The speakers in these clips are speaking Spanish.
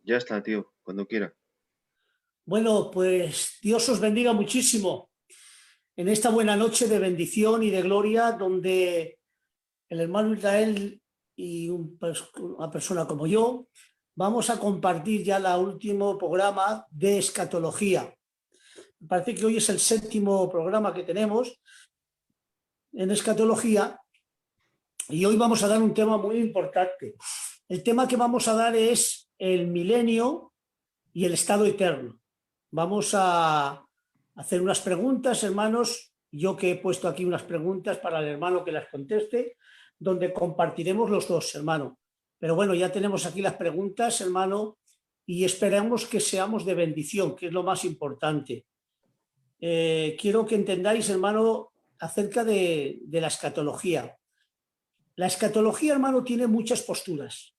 Ya está, tío, cuando quiera. Bueno, pues Dios os bendiga muchísimo en esta buena noche de bendición y de gloria, donde el hermano Israel y una persona como yo vamos a compartir ya el último programa de escatología. Me parece que hoy es el 7º programa que tenemos en escatología y hoy vamos a dar un tema muy importante. El tema que vamos a dar es el milenio y el estado eterno. Vamos a hacer unas preguntas, hermanos. Yo que he puesto aquí unas preguntas para el hermano que las conteste, donde compartiremos los dos, hermano. Pero bueno, ya tenemos aquí las preguntas, hermano, y esperamos que seamos de bendición, que es lo más importante. Quiero que entendáis, hermano, acerca de la escatología. La escatología, hermano, tiene muchas posturas.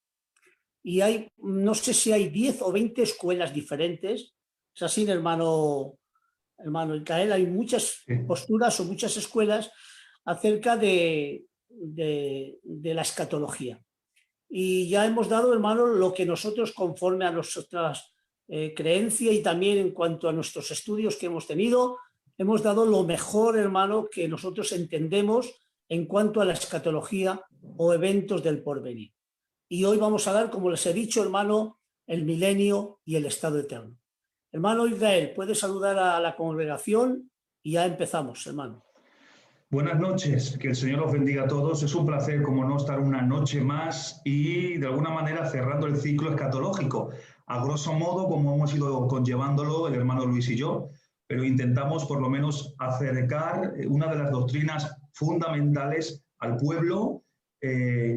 Y hay, no sé si hay 10 o 20 escuelas diferentes. Es así, hermano Israel, hay muchas posturas o muchas escuelas acerca de la escatología. Y ya hemos dado, hermano, lo que nosotros, conforme a nuestras creencias y también en cuanto a nuestros estudios que hemos tenido, hemos dado lo mejor, hermano, que nosotros entendemos en cuanto a la escatología o eventos del porvenir. Y hoy vamos a dar, como les he dicho, hermano, el milenio y el estado eterno. Hermano Israel, puede saludar a la congregación y ya empezamos, hermano. Buenas noches, que el Señor los bendiga a todos. Es un placer, como no, estar una noche más y de alguna manera cerrando el ciclo escatológico. A grosso modo, como hemos ido conllevándolo el hermano Luis y yo, pero intentamos por lo menos acercar una de las doctrinas fundamentales al pueblo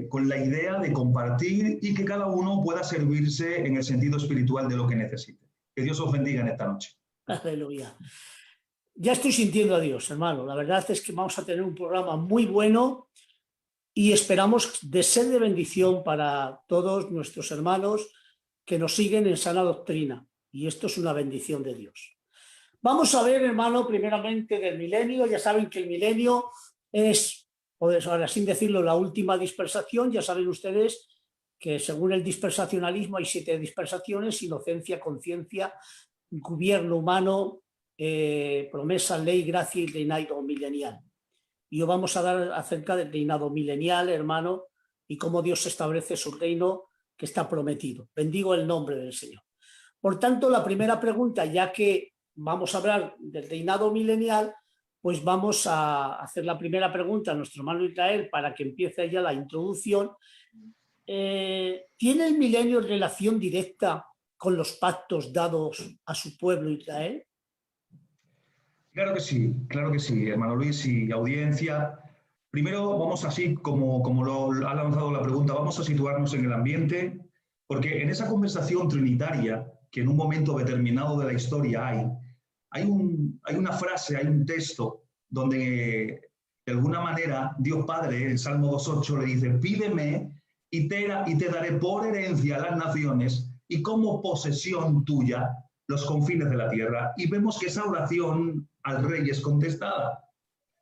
con la idea de compartir y que cada uno pueda servirse en el sentido espiritual de lo que necesite. Que Dios os bendiga en esta noche. Aleluya. Ya estoy sintiendo a Dios, hermano. La verdad es que vamos a tener un programa muy bueno y esperamos de ser de bendición para todos nuestros hermanos que nos siguen en sana doctrina. Y esto es una bendición de Dios. Vamos a ver, hermano, primeramente del milenio. Ya saben que el milenio es, ahora sin decirlo, la última dispersación. Ya saben ustedes que según el dispersacionalismo hay 7 dispersaciones: inocencia, conciencia, gobierno humano, promesa, ley, gracia y reinado milenial. Y hoy vamos a dar acerca del reinado milenial, hermano, y cómo Dios establece su reino que está prometido. Bendigo el nombre del Señor. Por tanto, la primera pregunta, ya que vamos a hablar del reinado milenial, pues vamos a hacer la primera pregunta a nuestro hermano Israel para que empiece ya la introducción. ¿Tiene el milenio relación directa con los pactos dados a su pueblo Israel? Claro que sí, hermano Luis y audiencia. Primero vamos así, como lo ha lanzado la pregunta, vamos a situarnos en el ambiente, porque en esa conversación trinitaria que en un momento determinado de la historia hay una frase, hay un texto donde de alguna manera Dios Padre, el Salmo 2.8 le dice: pídeme y te daré por herencia a las naciones y como posesión tuya los confines de la tierra. Y vemos que esa oración al rey es contestada.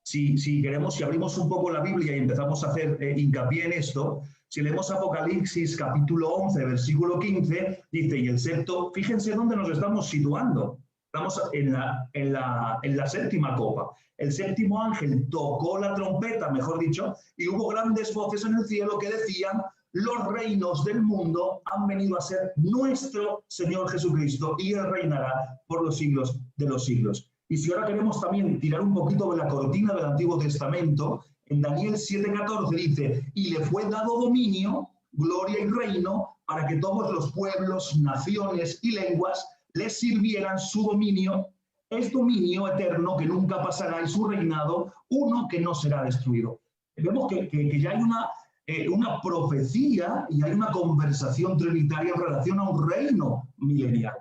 Si abrimos un poco la Biblia y empezamos a hacer hincapié en esto, si leemos Apocalipsis capítulo 11, versículo 15, dice: y el sexto, fíjense dónde nos estamos situando. Estamos en la séptima copa. El séptimo ángel tocó la trompeta, mejor dicho, y hubo grandes voces en el cielo que decían: los reinos del mundo han venido a ser nuestro Señor Jesucristo y Él reinará por los siglos de los siglos. Y si ahora queremos también tirar un poquito de la cortina del Antiguo Testamento, en Daniel 7:14 dice: y le fue dado dominio, gloria y reino para que todos los pueblos, naciones y lenguas les sirvieran. Su dominio es dominio eterno que nunca pasará, y su reinado uno que no será destruido. Vemos que ya hay una profecía y hay una conversación trinitaria en relación a un reino milenial.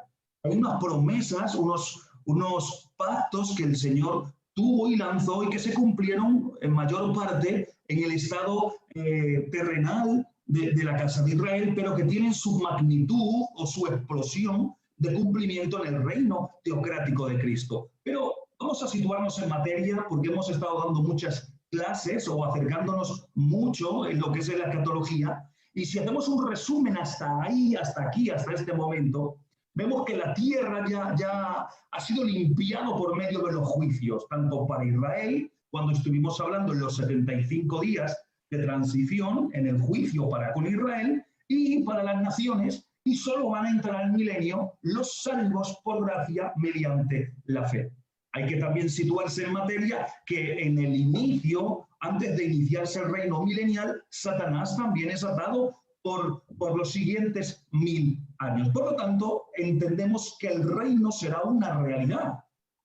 Hay unas promesas, unos pactos que el Señor tuvo y lanzó y que se cumplieron en mayor parte en el estado terrenal de la casa de Israel, pero que tienen su magnitud o su explosión de cumplimiento en el reino teocrático de Cristo. Pero vamos a situarnos en materia, porque hemos estado dando muchas clases o acercándonos mucho en lo que es la escatología, Y si hacemos un resumen hasta ahí, hasta aquí, hasta este momento, vemos que la tierra ya ha sido limpiado por medio de los juicios, tanto para Israel, cuando estuvimos hablando en los 75 días de transición en el juicio para con Israel, y para las naciones, y solo van a entrar al milenio los salvos por gracia mediante la fe. Hay que también situarse en materia que en el inicio, antes de iniciarse el reino milenial, Satanás también es atado por los siguientes 1000 años. Por lo tanto, entendemos que el reino será una realidad.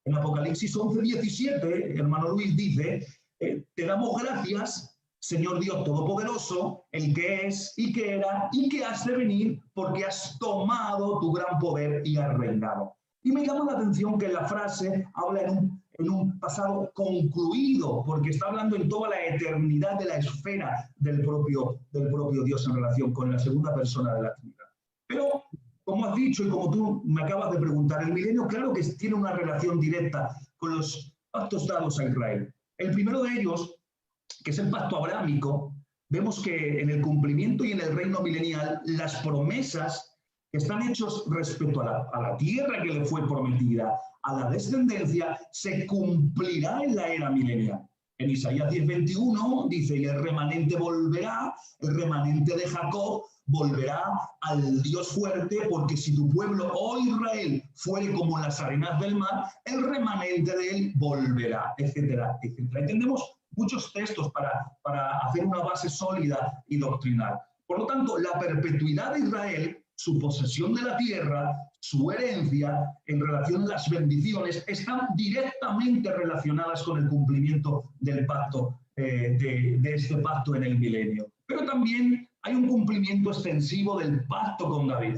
En Apocalipsis 11:17, hermano Luis dice, te damos gracias, Señor Dios Todopoderoso, el que es y que era y que has de venir, porque has tomado tu gran poder y has reinado. Y me llama la atención que la frase habla en un pasado concluido, porque está hablando en toda la eternidad de la esfera del propio Dios en relación con la segunda persona de la Trinidad. Pero, como has dicho y como tú me acabas de preguntar, el milenio claro que tiene una relación directa con los pactos dados a Israel. El primero de ellos, que es el pacto abrámico, vemos que en el cumplimiento y en el reino milenial las promesas están hechos respecto a la tierra que le fue prometida, a la descendencia, se cumplirá en la era milenial. En Isaías 10:21 dice, y el remanente volverá, el remanente de Jacob volverá al Dios fuerte, porque si tu pueblo, oh Israel, fuere como las arenas del mar, el remanente de él volverá, etcétera, etcétera. Entendemos muchos textos para hacer una base sólida y doctrinal. Por lo tanto, la perpetuidad de Israel, su posesión de la tierra, su herencia, en relación a las bendiciones, están directamente relacionadas con el cumplimiento del pacto, de este pacto en el milenio. Pero también hay un cumplimiento extensivo del pacto con David.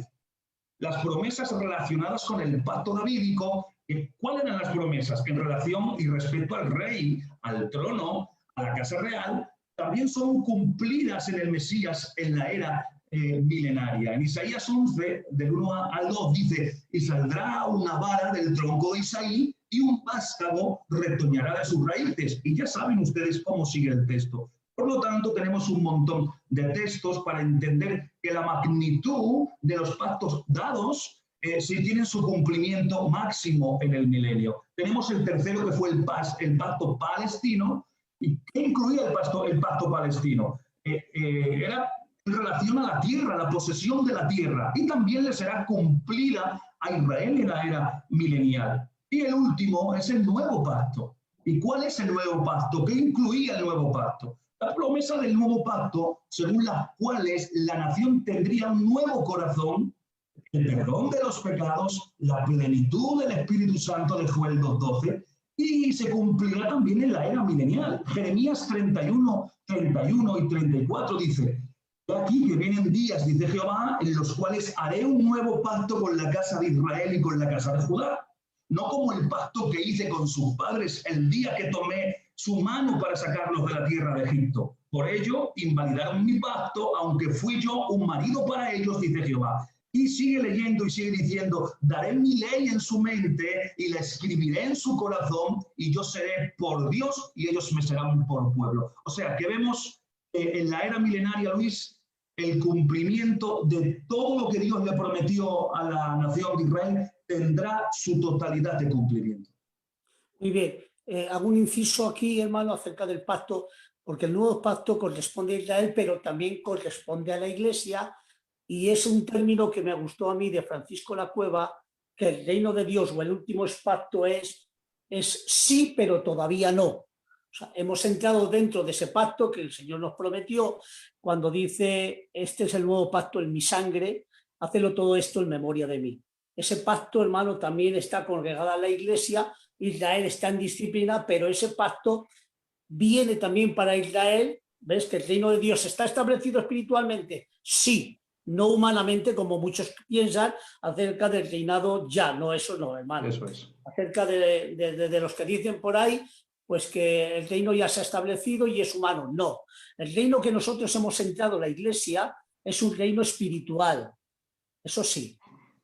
Las promesas relacionadas con el pacto davídico, ¿cuáles eran las promesas? En relación y respecto al rey, al trono, a la casa real, también son cumplidas en el Mesías en la era milenaria. En Isaías 11, del 1 al 2, dice, y saldrá una vara del tronco de Isaí y un vástago retoñará de sus raíces. Y ya saben ustedes cómo sigue el texto. Por lo tanto, tenemos un montón de textos para entender que la magnitud de los pactos dados sí tienen su cumplimiento máximo en el milenio. Tenemos el tercero, que fue el pacto palestino. ¿Y qué incluía el pacto palestino? Era en relación a la tierra, la posesión de la tierra, y también le será cumplida a Israel en la era milenial. Y el último es el nuevo pacto. ¿Y cuál es el nuevo pacto? ¿Qué incluía el nuevo pacto? La promesa del nuevo pacto, según las cuales la nación tendría un nuevo corazón, el perdón de los pecados, la plenitud del Espíritu Santo de Joel 2:12, y se cumplirá también en la era milenial. Jeremías 31 y 34 dice, aquí que vienen días, dice Jehová, en los cuales haré un nuevo pacto con la casa de Israel y con la casa de Judá, no como el pacto que hice con sus padres el día que tomé su mano para sacarlos de la tierra de Egipto. Por ello, invalidaron mi pacto, aunque fui yo un marido para ellos, dice Jehová. Y sigue leyendo y sigue diciendo, daré mi ley en su mente y la escribiré en su corazón, y yo seré por Dios y ellos me serán por pueblo. O sea, que vemos en la era milenaria, Luis, el cumplimiento de todo lo que Dios le prometió a la nación de Israel tendrá su totalidad de cumplimiento. Muy bien. Hago un inciso aquí, hermano, acerca del pacto, porque el nuevo pacto corresponde a Israel, pero también corresponde a la Iglesia, y es un término que me gustó a mí de Francisco La Cueva, que el reino de Dios o el último pacto es sí, pero todavía no. O sea, hemos entrado dentro de ese pacto que el Señor nos prometió cuando dice, este es el nuevo pacto en mi sangre, hácelo todo esto en memoria de mí. Ese pacto, hermano, también está congregada a la Iglesia. Israel está en disciplina, pero ese pacto viene también para Israel. ¿Ves que el reino de Dios está establecido espiritualmente? Sí, no humanamente, como muchos piensan acerca del reinado ya. No, eso no, hermano. Eso es. Acerca de los que dicen por ahí, pues que el reino ya se ha establecido y es humano. No, el reino que nosotros hemos entrado, la Iglesia, es un reino espiritual, eso sí,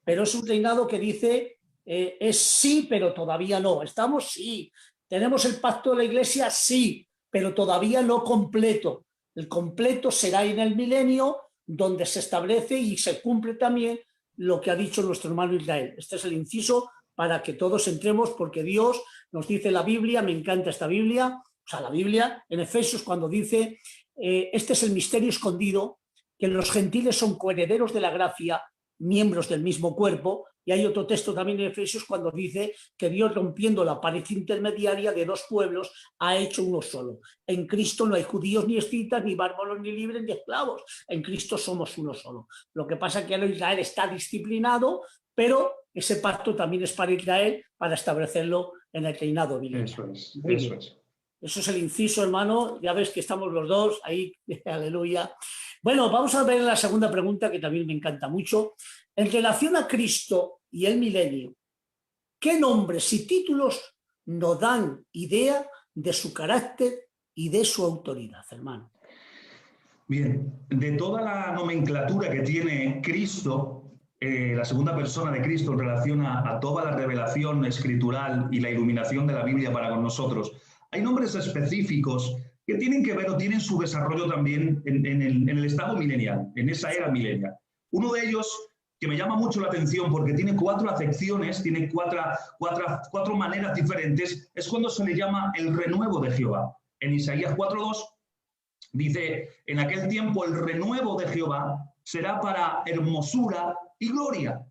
pero es un reinado que dice es sí, pero todavía no. Estamos, sí. Tenemos el pacto de la Iglesia, sí, pero todavía no completo. El completo será en el milenio, donde se establece y se cumple también lo que ha dicho nuestro hermano Israel. Este es el inciso para que todos entremos, porque Dios nos dice en la Biblia, me encanta esta Biblia, o sea, la Biblia en Efesios cuando dice, este es el misterio escondido, que los gentiles son coherederos de la gracia, miembros del mismo cuerpo. Y hay otro texto también en Efesios cuando dice que Dios, rompiendo la pared intermediaria de dos pueblos, ha hecho uno solo. En Cristo no hay judíos ni escitas, ni bárbaros, ni libres, ni esclavos. En Cristo somos uno solo. Lo que pasa es que Israel está disciplinado, pero ese pacto también es para Israel, para establecerlo en el reinado milenial. Eso es. Eso es el inciso, hermano. Ya ves que estamos los dos ahí, aleluya. Bueno, vamos a ver la segunda pregunta, que también me encanta mucho. En relación a Cristo y el milenio, ¿qué nombres y títulos nos dan idea de su carácter y de su autoridad, hermano? Bien, de toda la nomenclatura que tiene Cristo, la segunda persona de Cristo en relación a toda la revelación escritural y la iluminación de la Biblia para con nosotros, hay nombres específicos que tienen que ver o tienen su desarrollo también en el estado milenial, en esa era milenial. Uno de ellos, que me llama mucho la atención porque tiene 4 acepciones, tiene cuatro maneras diferentes, es cuando se le llama el renuevo de Jehová. En Isaías 4:2 dice, en aquel tiempo el renuevo de Jehová será para hermosura y gloria.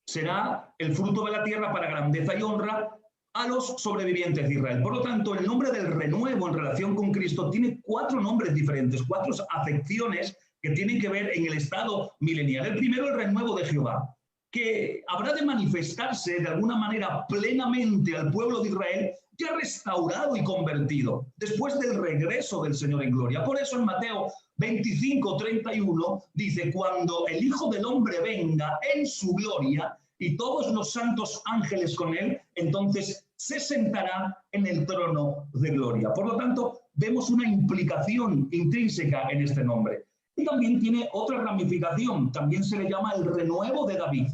Será el fruto de la tierra para grandeza y honra a los sobrevivientes de Israel. Por lo tanto, el nombre del renuevo en relación con Cristo tiene 4 nombres diferentes, 4 acepciones que tienen que ver en el estado milenial. El primero, el renuevo de Jehová, que habrá de manifestarse de alguna manera plenamente al pueblo de Israel, ya restaurado y convertido, después del regreso del Señor en gloria. Por eso en Mateo 25:31 dice, cuando el Hijo del Hombre venga en su gloria y todos los santos ángeles con él, entonces se sentará en el trono de gloria. Por lo tanto, vemos una implicación intrínseca en este nombre. Y también tiene otra ramificación, también se le llama el renuevo de David.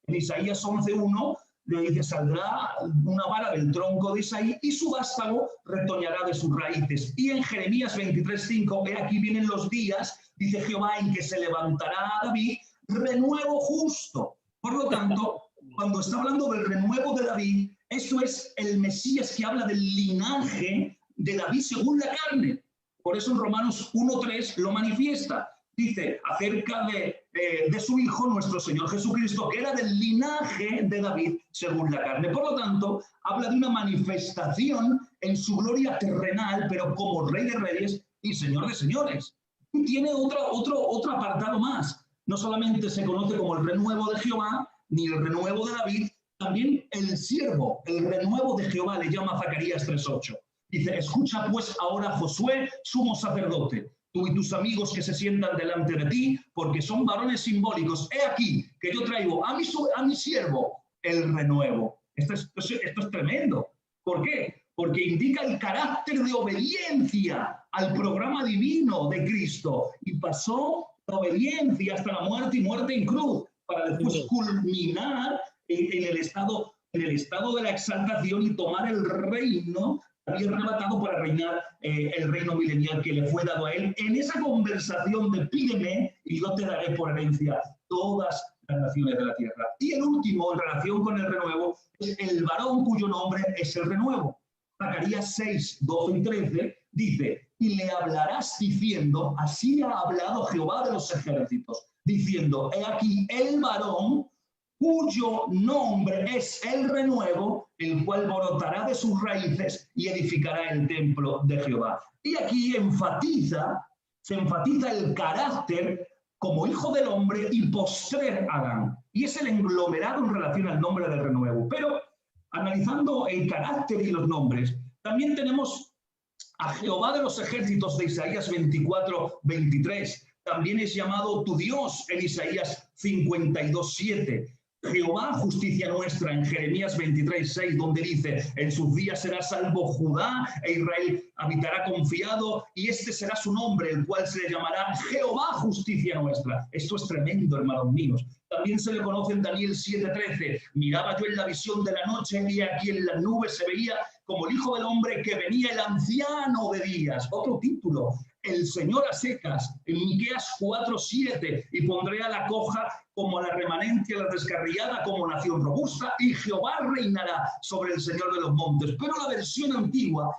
En Isaías 11:1 le dice, saldrá una vara del tronco de Isaí y su vástago retoñará de sus raíces. Y en Jeremías 23:5, aquí vienen los días, dice Jehová, en que se levantará a David renuevo justo. Por lo tanto, cuando está hablando del renuevo de David, eso es el Mesías que habla del linaje de David según la carne. Por eso en Romanos 1:3 lo manifiesta. Dice acerca de su Hijo, nuestro Señor Jesucristo, que era del linaje de David según la carne. Por lo tanto, habla de una manifestación en su gloria terrenal, pero como Rey de Reyes y Señor de Señores. Y tiene otro apartado más. No solamente se conoce como el renuevo de Jehová, ni el renuevo de David, también el siervo, el renuevo de Jehová, le llama Zacarías 3:8. Dice, escucha pues ahora Josué, sumo sacerdote, tú y tus amigos que se sientan delante de ti, porque son varones simbólicos. He aquí que yo traigo a mi siervo el renuevo. Esto es tremendo. ¿Por qué? Porque indica el carácter de obediencia al programa divino de Cristo. Y pasó la obediencia hasta la muerte y muerte en cruz, para después culminar en el estado de la exaltación y tomar el reino, había arrebatado para reinar el reino milenial que le fue dado a él. En esa conversación de pídeme y yo te daré por herencia todas las naciones de la tierra. Y el último, en relación con el renuevo, es el varón cuyo nombre es el renuevo. Zacarías 6:12 y 13 dice, y le hablarás diciendo, así ha hablado Jehová de los ejércitos, diciendo, he aquí el varón cuyo nombre es el renuevo, el cual brotará de sus raíces y edificará el templo de Jehová. Y aquí se enfatiza el carácter como hijo del hombre y postrer Adán. Y es el englomerado en relación al nombre del renuevo. Pero analizando el carácter y los nombres, también tenemos a Jehová de los ejércitos de Isaías 24:23. También es llamado tu Dios en Isaías 52:7. Jehová, justicia nuestra, en Jeremías 23:6, donde dice, en sus días será salvo Judá e Israel habitará confiado, y este será su nombre, el cual se le llamará Jehová, justicia nuestra. Esto es tremendo, hermanos míos. También se le conoce en Daniel 7:13. Miraba yo en la visión de la noche y aquí en las nubes se veía como el Hijo del Hombre que venía el anciano de días. Otro título. el Señor a secas, en Miqueas 4:7, y pondré a la coja como a la remanente, a la descarriada como nación robusta, y Jehová reinará sobre el Señor de los montes. Pero la versión antigua,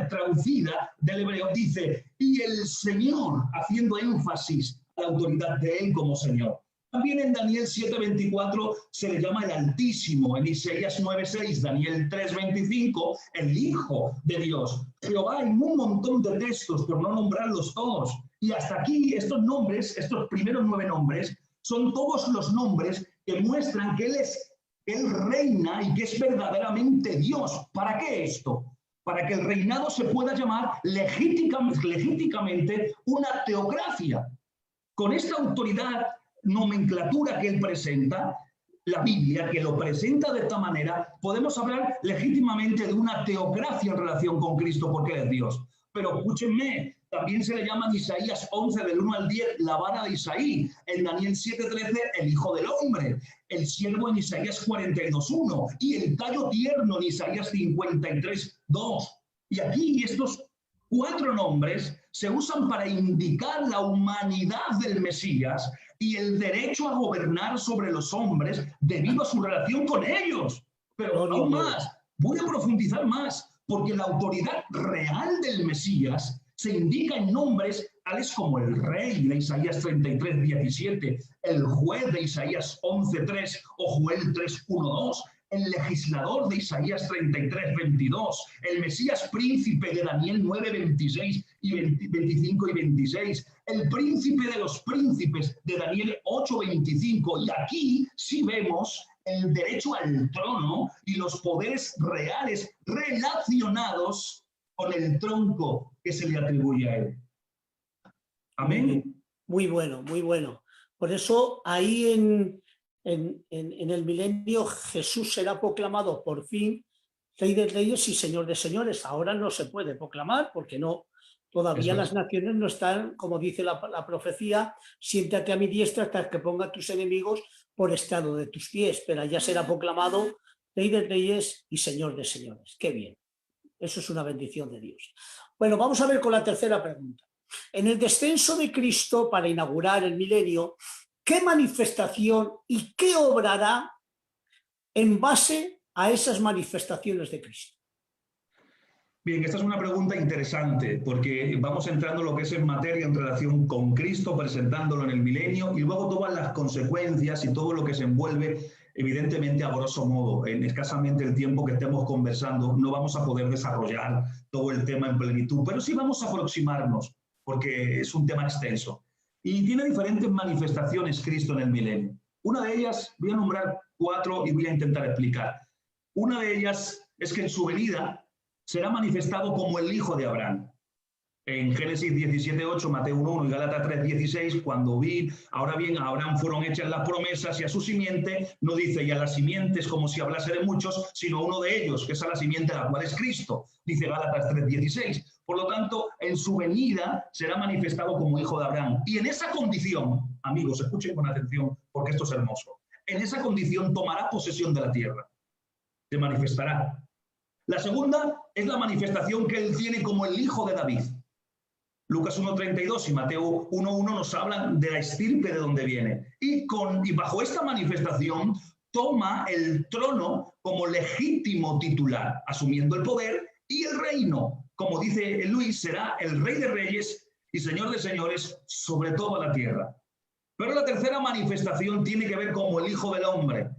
traducida del hebreo, dice, y el Señor, haciendo énfasis a la autoridad de él como Señor. También en Daniel 7:24 se le llama el Altísimo, en Isaías 9:6, Daniel 3:25, el Hijo de Dios. Jehová, en un montón de textos, por no nombrarlos todos. Y hasta aquí estos nombres, estos primeros 9 nombres, son todos los nombres que muestran que Él reina y que es verdaderamente Dios. ¿Para qué esto? Para que el reinado se pueda llamar legítimamente una teocracia. Con esta autoridad, nomenclatura que él presenta, la Biblia, que lo presenta de esta manera, podemos hablar legítimamente de una teocracia en relación con Cristo, porque Él es Dios. Pero escúchenme, también se le llama en Isaías 11, del 1 al 10, la vara de Isaí, en Daniel 7:13, el Hijo del Hombre, el siervo en Isaías 42:1, y el tallo tierno en Isaías 53:2. Y aquí estos 4 nombres se usan para indicar la humanidad del Mesías y el derecho a gobernar sobre los hombres debido a su relación con ellos. Pero aún más, voy a profundizar más, porque la autoridad real del Mesías se indica en nombres tales como el Rey de Isaías 33:17, el Juez de Isaías 11:3 o Joel 3:1-2, el legislador de Isaías 33:22, el Mesías príncipe de Daniel 9:26 y 25 y 26, el príncipe de los príncipes de Daniel 8:25. Y aquí sí vemos el derecho al trono y los poderes reales relacionados con el tronco que se le atribuye a él. Amén. Muy bueno, muy bueno. Por eso ahí en el milenio Jesús será proclamado por fin Rey de Reyes y Señor de Señores. Ahora no se puede proclamar porque todavía las naciones no están, como dice la profecía, siéntate a mi diestra hasta que ponga a tus enemigos por estrado de tus pies, pero ya será proclamado Rey de Reyes y Señor de Señores. Qué bien. Eso es una bendición de Dios. Bueno, vamos a ver con la tercera pregunta. En el descenso de Cristo para inaugurar el milenio, ¿qué manifestación y qué obrará en base a esas manifestaciones de Cristo? Bien, esta es una pregunta interesante porque vamos entrando en lo que es en materia en relación con Cristo, presentándolo en el milenio y luego todas las consecuencias y todo lo que se envuelve, evidentemente a grosso modo, en escasamente el tiempo que estemos conversando, no vamos a poder desarrollar todo el tema en plenitud, pero sí vamos a aproximarnos porque es un tema extenso. Y tiene diferentes manifestaciones Cristo en el milenio. Una de ellas, voy a nombrar 4 y voy a intentar explicar. Una de ellas es que en su venida será manifestado como el Hijo de Abraham. En Génesis 17:8, Mateo 1:1 y Gálatas 3:16, cuando ahora bien, a Abraham fueron hechas las promesas y a su simiente, no dice y a las simientes como si hablase de muchos, sino uno de ellos, que es a la simiente la cual es Cristo, dice Gálatas 3:16. Por lo tanto, en su venida será manifestado como Hijo de Abraham. Y en esa condición, amigos, escuchen con atención porque esto es hermoso, en esa condición tomará posesión de la tierra, se manifestará. La segunda es la manifestación que él tiene como el Hijo de David. Lucas 1:32 y Mateo 1:1 nos hablan de la estirpe de donde viene. Y bajo esta manifestación toma el trono como legítimo titular, asumiendo el poder y el reino. Como dice Luis, será el Rey de Reyes y Señor de Señores sobre toda la tierra. Pero la tercera manifestación tiene que ver como el Hijo del Hombre.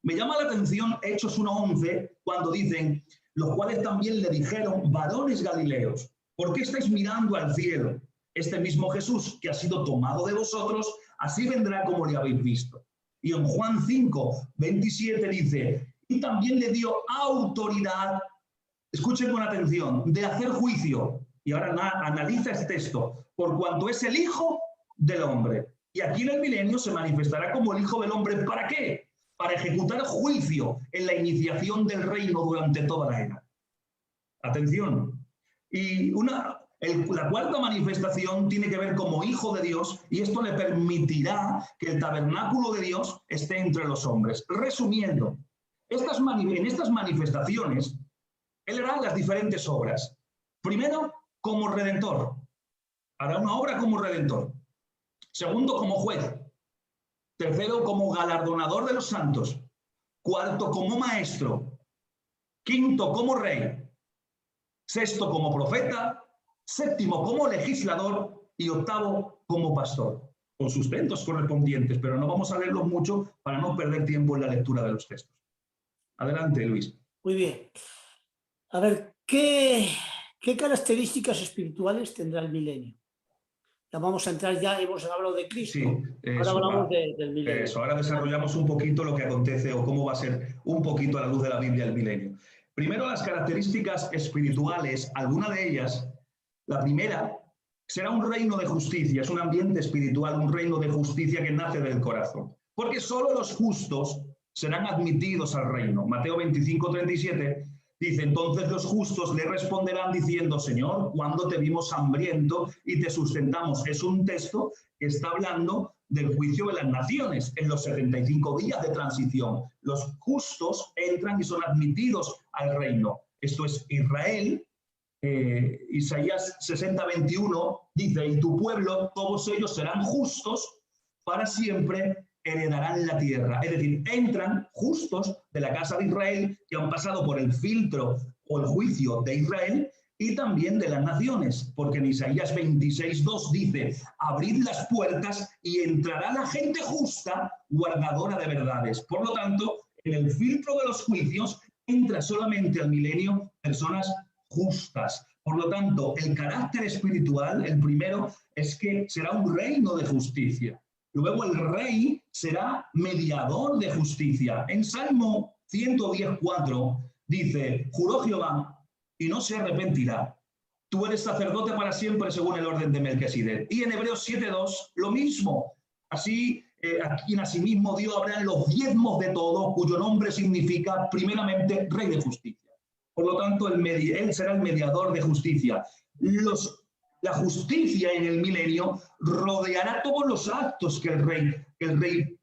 Me llama la atención Hechos 1:11 cuando dicen, los cuales también le dijeron, varones galileos, ¿por qué estáis mirando al cielo? Este mismo Jesús que ha sido tomado de vosotros, así vendrá como le habéis visto. Y en Juan 5:27 dice, y también le dio autoridad, escuchen con atención, de hacer juicio. Y ahora analiza este texto, por cuanto es el Hijo del Hombre. Y aquí en el milenio se manifestará como el Hijo del Hombre. ¿Para qué? Para ejecutar juicio en la iniciación del reino durante toda la era. Atención. Y la cuarta manifestación tiene que ver como Hijo de Dios, y esto le permitirá que el tabernáculo de Dios esté entre los hombres. Resumiendo, en estas manifestaciones, Él hará las diferentes obras. Primero, como Redentor. Hará una obra como redentor. Segundo, como juez. Tercero, como galardonador de los santos. Cuarto, como maestro. Quinto, como rey. Sexto, como profeta. Séptimo, como legislador. Y octavo, como pastor. Con sustentos correspondientes, pero no vamos a leerlos mucho para no perder tiempo en la lectura de los textos. Adelante, Luis. Muy bien. A ver, ¿qué características espirituales tendrá el milenio? Ya vamos a entrar, ya hemos hablado de Cristo, Sí, ahora hablamos del milenio. Eso, ahora desarrollamos un poquito lo que acontece o cómo va a ser un poquito a la luz de la Biblia el milenio. Primero, las características espirituales, alguna de ellas, la primera, será un reino de justicia, es un ambiente espiritual, un reino de justicia que nace del corazón. Porque solo los justos serán admitidos al reino. Mateo 25:37 dice, entonces los justos le responderán diciendo, Señor, ¿cuándo te vimos hambriento y te sustentamos? Es un texto que está hablando del juicio de las naciones en los 75 días de transición. Los justos entran y son admitidos al reino. Esto es Israel. Isaías 60:21 dice, y tu pueblo, todos ellos serán justos, para siempre heredarán la tierra. Es decir, entran justos de la casa de Israel que han pasado por el filtro o el juicio de Israel y también de las naciones, porque en Isaías 26:2 dice, abrid las puertas y entrará la gente justa, guardadora de verdades. Por lo tanto, en el filtro de los juicios entra solamente al milenio personas justas. Por lo tanto, el carácter espiritual, el primero, es que será un reino de justicia. Luego el rey será mediador de justicia. En Salmo 110:4 dice, juró Jehová y no se arrepentirá. Tú eres sacerdote para siempre según el orden de Melquisedec. Y en Hebreos 7:2 lo mismo. Así, a quien asimismo dio Abraham los diezmos de todo, cuyo nombre significa primeramente rey de justicia. Por lo tanto, él será el mediador de justicia. La justicia en el milenio rodeará todos los actos que el rey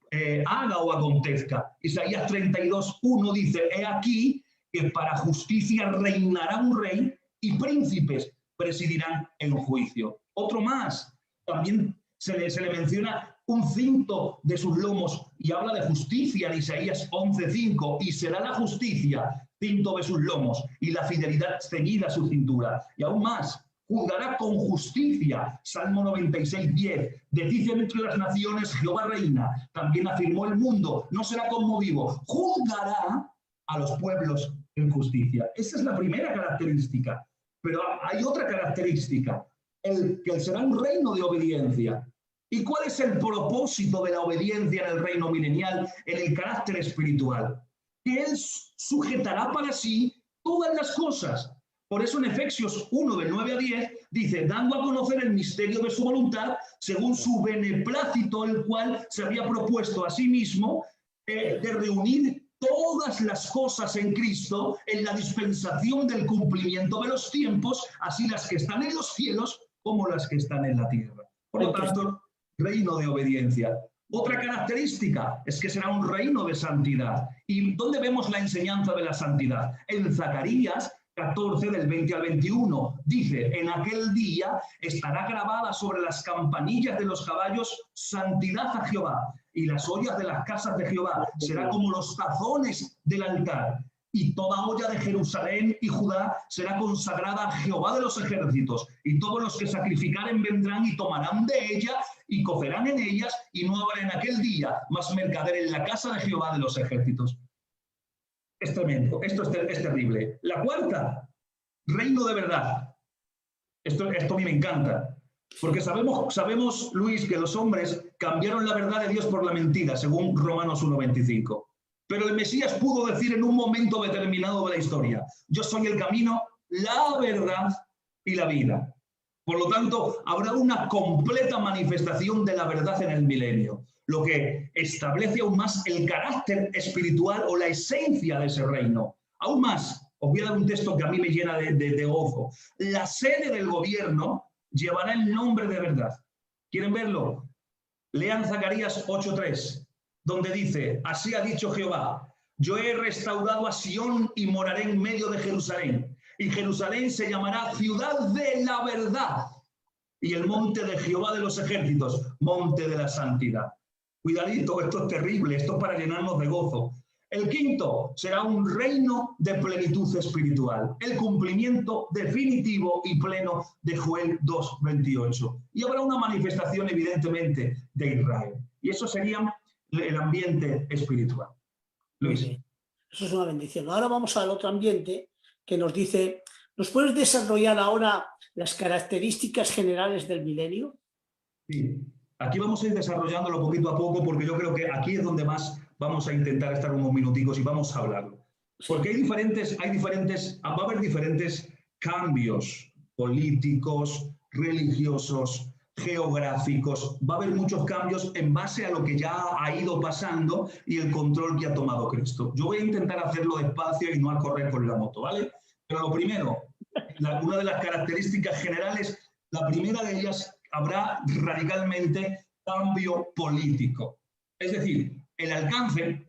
haga o acontezca. Isaías 32:1 dice, he aquí que para justicia reinará un rey y príncipes presidirán el juicio. Otro más, también se le menciona un cinto de sus lomos y habla de justicia en Isaías 11:5, y será la justicia cinto de sus lomos y la fidelidad ceñida a su cintura. Y aún más, juzgará con justicia. Salmo 96:10. Decid entre las naciones, Jehová reina. También afirmó el mundo, no será conmovido. Juzgará a los pueblos en justicia. Esa es la primera característica. Pero hay otra característica, que será un reino de obediencia. ¿Y cuál es el propósito de la obediencia en el reino milenial, en el carácter espiritual? Que él sujetará para sí todas las cosas. Por eso en Efesios 1, del 9 a 10, dice, dando a conocer el misterio de su voluntad, según su beneplácito, el cual se había propuesto a sí mismo, de reunir todas las cosas en Cristo, en la dispensación del cumplimiento de los tiempos, así las que están en los cielos como las que están en la tierra. Por lo tanto, reino de obediencia. Otra característica es que será un reino de santidad. ¿Y dónde vemos la enseñanza de la santidad? En Zacarías 14, del 20 al 21, dice, en aquel día estará grabada sobre las campanillas de los caballos santidad a Jehová, y las ollas de las casas de Jehová será como los tazones del altar. Y toda olla de Jerusalén y Judá será consagrada a Jehová de los ejércitos, y todos los que sacrificaren vendrán y tomarán de ella y cocerán en ellas, y no habrá en aquel día más mercader en la casa de Jehová de los ejércitos. Es tremendo, esto es terrible. La cuarta, reino de verdad. Esto a mí me encanta, porque sabemos, Luis, que los hombres cambiaron la verdad de Dios por la mentira, según Romanos 1:25. Pero el Mesías pudo decir en un momento determinado de la historia, yo soy el camino, la verdad y la vida. Por lo tanto, habrá una completa manifestación de la verdad en el milenio, lo que establece aún más el carácter espiritual o la esencia de ese reino. Aún más, os voy a dar un texto que a mí me llena de gozo. La sede del gobierno llevará el nombre de verdad. ¿Quieren verlo? Lean Zacarías 8:3. donde dice, así ha dicho Jehová, yo he restaurado a Sión y moraré en medio de Jerusalén, y Jerusalén se llamará ciudad de la verdad. y el monte de Jehová de los ejércitos, monte de la santidad. Cuidadito, esto es terrible, esto es para llenarnos de gozo. El quinto será un reino de plenitud espiritual, el cumplimiento definitivo y pleno de Joel 2:28. Y habrá una manifestación evidentemente de Israel. Y eso sería el ambiente espiritual. Luis. Eso es una bendición. Ahora vamos al otro ambiente que nos dice, ¿nos puedes desarrollar ahora las características generales del milenio? Sí, aquí vamos a ir desarrollándolo poquito a poco porque yo creo que aquí es donde más vamos a intentar estar unos minuticos y vamos a hablarlo. Porque va a haber diferentes cambios políticos, religiosos, geográficos, va a haber muchos cambios en base a lo que ya ha ido pasando y el control que ha tomado Cristo. Yo voy a intentar hacerlo despacio y no a correr con la moto, ¿vale? Pero lo primero, una de las características generales, la primera de ellas, habrá radicalmente cambio político. Es decir, el alcance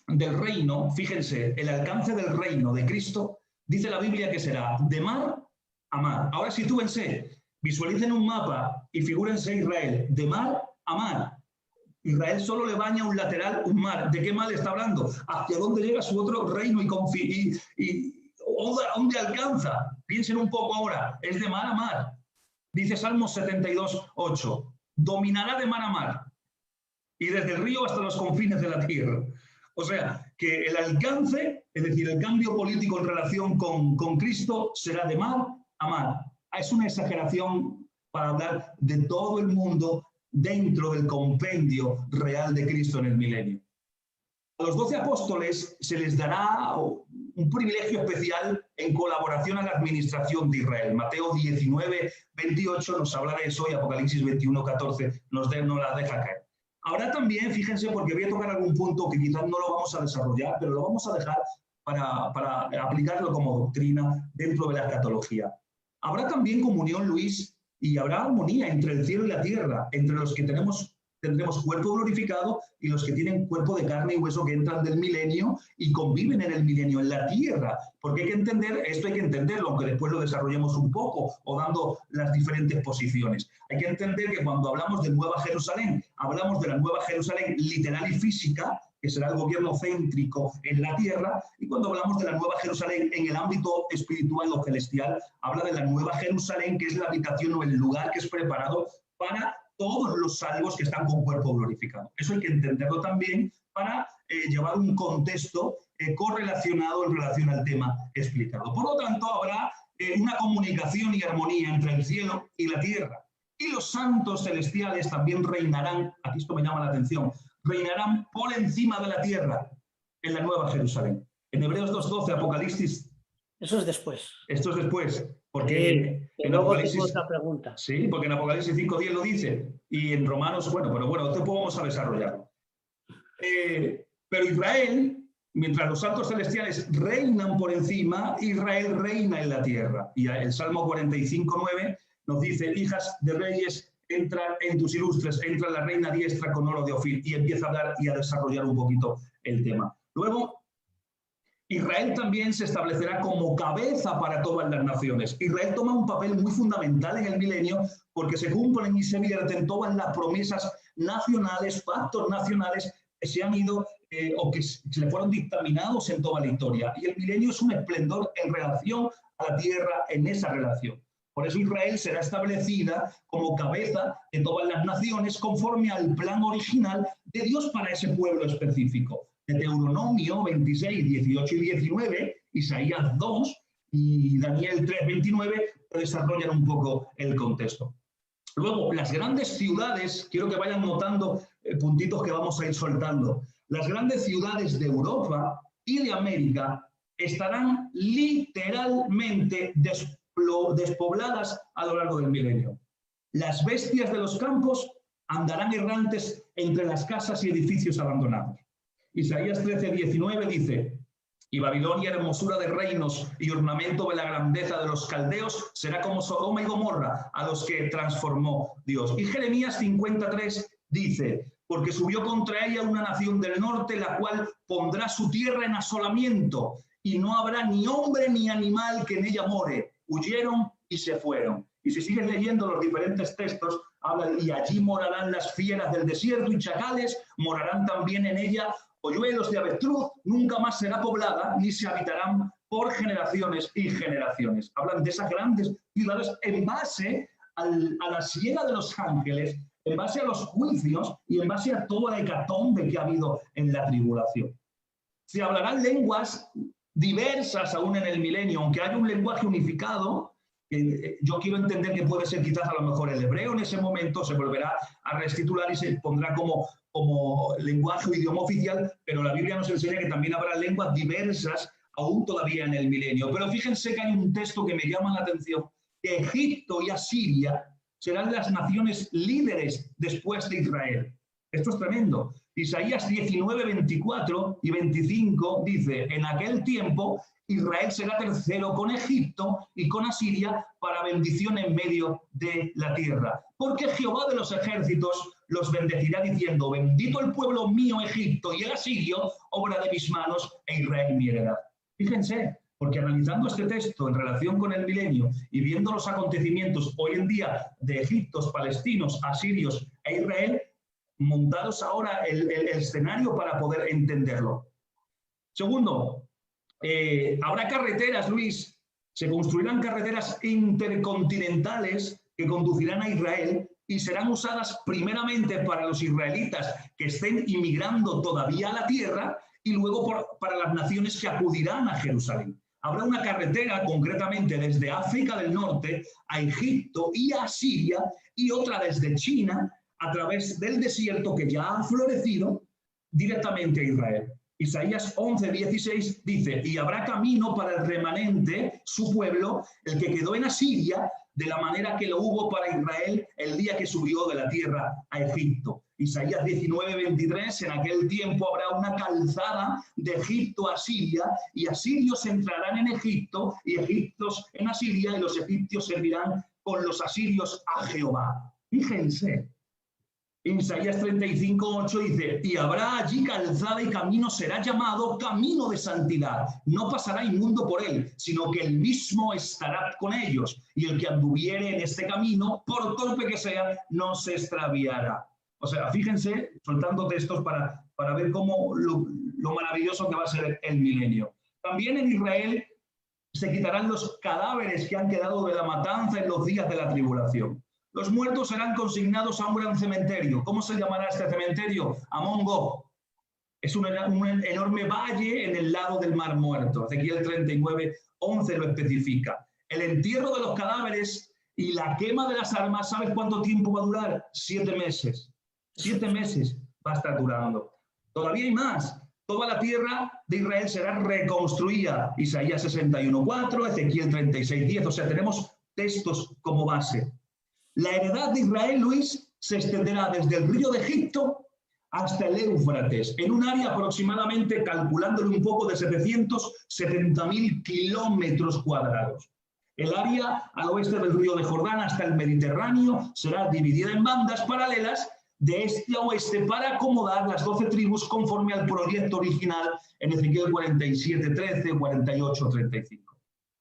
del reino, fíjense, el alcance del reino de Cristo, dice la Biblia que será de mar a mar. Ahora sitúense, visualicen un mapa y figúrense Israel, de mar a mar. Israel solo le baña un lateral, un mar. ¿De qué mar está hablando? ¿Hacia dónde llega su otro reino y dónde alcanza? Piensen un poco ahora, es de mar a mar. Dice Salmos 72:8, dominará de mar a mar y desde el río hasta los confines de la tierra. O sea, que el alcance, es decir, el cambio político en relación con Cristo será de mar a mar. Es una exageración para hablar de todo el mundo dentro del compendio real de Cristo en el milenio. A los 12 apóstoles se les dará un privilegio especial en colaboración a la administración de Israel. Mateo 19:28 nos habla de eso y Apocalipsis 21:14 nos la deja caer. Habrá también, fíjense, porque voy a tocar algún punto que quizás no lo vamos a desarrollar, pero lo vamos a dejar para aplicarlo como doctrina dentro de la escatología. Habrá también comunión, Luis, y habrá armonía entre el cielo y la tierra, entre los que tendremos cuerpo glorificado y los que tienen cuerpo de carne y hueso que entran del milenio y conviven en el milenio, en la tierra. Porque hay que entender, esto hay que entenderlo, aunque después lo desarrollemos un poco o dando las diferentes posiciones. Hay que entender que cuando hablamos de Nueva Jerusalén, hablamos de la Nueva Jerusalén literal y física, que será el gobierno céntrico en la tierra, y cuando hablamos de la Nueva Jerusalén en el ámbito espiritual o celestial, habla de la Nueva Jerusalén, que es la habitación o el lugar que es preparado para todos los salvos que están con cuerpo glorificado. Eso hay que entenderlo también para llevar un contexto correlacionado en relación al tema explicado. Por lo tanto, habrá una comunicación y armonía entre el cielo y la tierra. Y los santos celestiales también reinarán, aquí esto me llama la atención, reinarán por encima de la tierra en la Nueva Jerusalén. En Hebreos 2:12, Apocalipsis. Eso es después. Esto es después, porque en Apocalipsis, otra pregunta. Sí, porque en Apocalipsis 5:10 lo dice, y en Romanos, bueno, después vamos a desarrollarlo. Pero Israel, mientras los santos celestiales reinan por encima, Israel reina en la tierra. Y el Salmo 45:9 nos dice, hijas de reyes, entra en tus ilustres, entra la reina diestra con oro de Ofir, y empieza a hablar y a desarrollar un poquito el tema. Luego, Israel también se establecerá como cabeza para todas las naciones. Israel toma un papel muy fundamental en el milenio porque se cumplen y se vierten todas las promesas nacionales, pactos nacionales que se han ido o que se le fueron dictaminados en toda la historia. Y el milenio es un esplendor en relación a la tierra en esa relación. Por eso Israel será establecida como cabeza de todas las naciones conforme al plan original de Dios para ese pueblo específico. De Deuteronomio 26, 18 y 19, Isaías 2 y Daniel 3, 29 desarrollan un poco el contexto. Luego, las grandes ciudades, quiero que vayan notando puntitos que vamos a ir soltando. Las grandes ciudades de Europa y de América estarán literalmente despobladas a lo largo del milenio. Las bestias de los campos andarán errantes entre las casas y edificios abandonados. Isaías 13, 19 dice, y Babilonia, hermosura de reinos y ornamento de la grandeza de los caldeos, será como Sodoma y Gomorra, a los que transformó Dios. Y Jeremías 53 dice, porque subió contra ella una nación del norte, la cual pondrá su tierra en asolamiento, y no habrá ni hombre ni animal que en ella more. Huyeron y se fueron. Y si sigues leyendo los diferentes textos, habla de, y allí morarán las fieras del desierto y chacales, morarán también en ella polluelos de avestruz, nunca más será poblada, ni se habitarán por generaciones y generaciones. Hablan de esas grandes ciudades en base a la siega de los ángeles, en base a los juicios y en base a toda la hecatombe que ha habido en la tribulación. Se hablarán lenguas diversas aún en el milenio, aunque haya un lenguaje unificado. Yo quiero entender que puede ser quizás a lo mejor el hebreo en ese momento, se volverá a restitular y se pondrá como lenguaje o idioma oficial, pero la Biblia nos enseña que también habrá lenguas diversas aún todavía en el milenio. Pero fíjense que hay un texto que me llama la atención, que Egipto y Asiria serán las naciones líderes después de Israel. Esto es tremendo. Isaías 19, 24 y 25 dice, en aquel tiempo Israel será tercero con Egipto y con Asiria para bendición en medio de la tierra. Porque Jehová de los ejércitos los bendecirá diciendo, bendito el pueblo mío Egipto y el asirio, obra de mis manos, e Israel mi heredad. Fíjense, porque analizando este texto en relación con el milenio y viendo los acontecimientos hoy en día de egiptos, palestinos, asirios e Israel, montaros ahora el escenario para poder entenderlo. Segundo, habrá carreteras, Luis, se construirán carreteras intercontinentales que conducirán a Israel y serán usadas primeramente para los israelitas que estén inmigrando todavía a la tierra y luego para las naciones que acudirán a Jerusalén. Habrá una carretera concretamente desde África del Norte a Egipto y a Siria y otra desde China a través del desierto que ya ha florecido directamente a Israel. Isaías 11, 16 dice, y habrá camino para el remanente, su pueblo, el que quedó en Asiria, de la manera que lo hubo para Israel el día que subió de la tierra a Egipto. Isaías 19, 23, en aquel tiempo habrá una calzada de Egipto a Asiria, y asirios entrarán en Egipto, y egipcios en Asiria, y los egipcios servirán con los asirios a Jehová. Fíjense. En Isaías 35, 8 dice, y habrá allí calzada y camino, será llamado camino de santidad. No pasará inmundo por él, sino que él mismo estará con ellos. Y el que anduviere en este camino, por torpe que sea, no se extraviará. O sea, fíjense, soltando textos para ver cómo lo maravilloso que va a ser el milenio. También en Israel se quitarán los cadáveres que han quedado de la matanza en los días de la tribulación. Los muertos serán consignados a un gran cementerio. ¿Cómo se llamará este cementerio? Amón Gog. Es un enorme valle en el lado del Mar Muerto. Ezequiel 39, 11 lo especifica. El entierro de los cadáveres y la quema de las armas, ¿sabes cuánto tiempo va a durar? 7 meses. 7 meses va a estar durando. Todavía hay más. Toda la tierra de Israel será reconstruida. Isaías 61, 4, Ezequiel 36, 10. O sea, tenemos textos como base. La heredad de Israel, Luis, se extenderá desde el río de Egipto hasta el Éufrates, en un área aproximadamente, calculándole un poco, de 770.000 kilómetros cuadrados. El área al oeste del río de Jordán hasta el Mediterráneo será dividida en bandas paralelas de este a oeste para acomodar las 12 tribus conforme al proyecto original en Ezequiel 47, 13, 48, 35.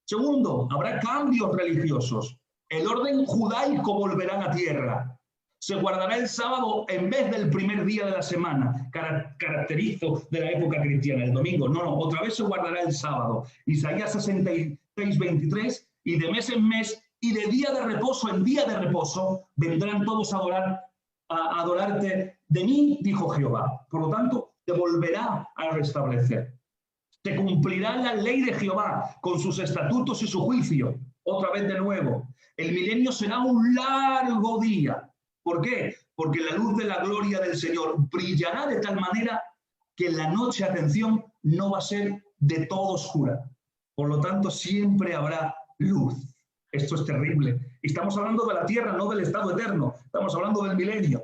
Segundo, habrá cambios religiosos. El orden judaico volverá a tierra. Se guardará el sábado en vez del primer día de la semana, caracterizo de la época cristiana, el domingo. No, otra vez se guardará el sábado. Isaías 66, 23, y de mes en mes, y de día de reposo en día de reposo, vendrán todos a adorarte de mí, dijo Jehová. Por lo tanto, te volverá a restablecer. Se cumplirá la ley de Jehová con sus estatutos y su juicio. Otra vez de nuevo. El milenio será un largo día. ¿Por qué? Porque la luz de la gloria del Señor brillará de tal manera que en la noche, atención, no va a ser de todo oscura. Por lo tanto, siempre habrá luz. Esto es terrible. Estamos hablando de la tierra, no del estado eterno. Estamos hablando del milenio.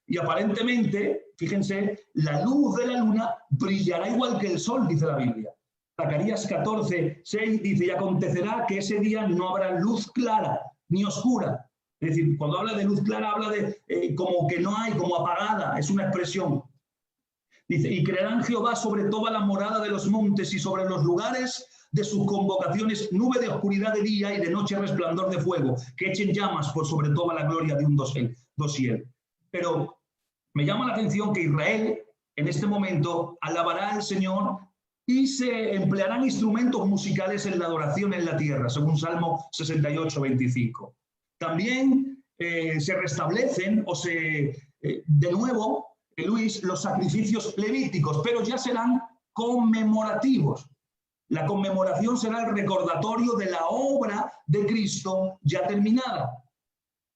Y aparentemente, fíjense, la luz de la luna brillará igual que el sol, dice la Biblia. Zacarías 14, 6 dice, y acontecerá que ese día no habrá luz clara ni oscura. Es decir, cuando habla de luz clara, habla de como que no hay, como apagada, es una expresión. Dice, y crearán Jehová sobre toda la morada de los montes y sobre los lugares de sus convocaciones nube de oscuridad de día y de noche resplandor de fuego, que echen llamas por sobre toda la gloria de un dosiel. Pero me llama la atención que Israel en este momento alabará al Señor y se emplearán instrumentos musicales en la adoración en la tierra, según Salmo 68, 25. También se restablecen de nuevo, Luis, los sacrificios levíticos, pero ya serán conmemorativos. La conmemoración será el recordatorio de la obra de Cristo ya terminada.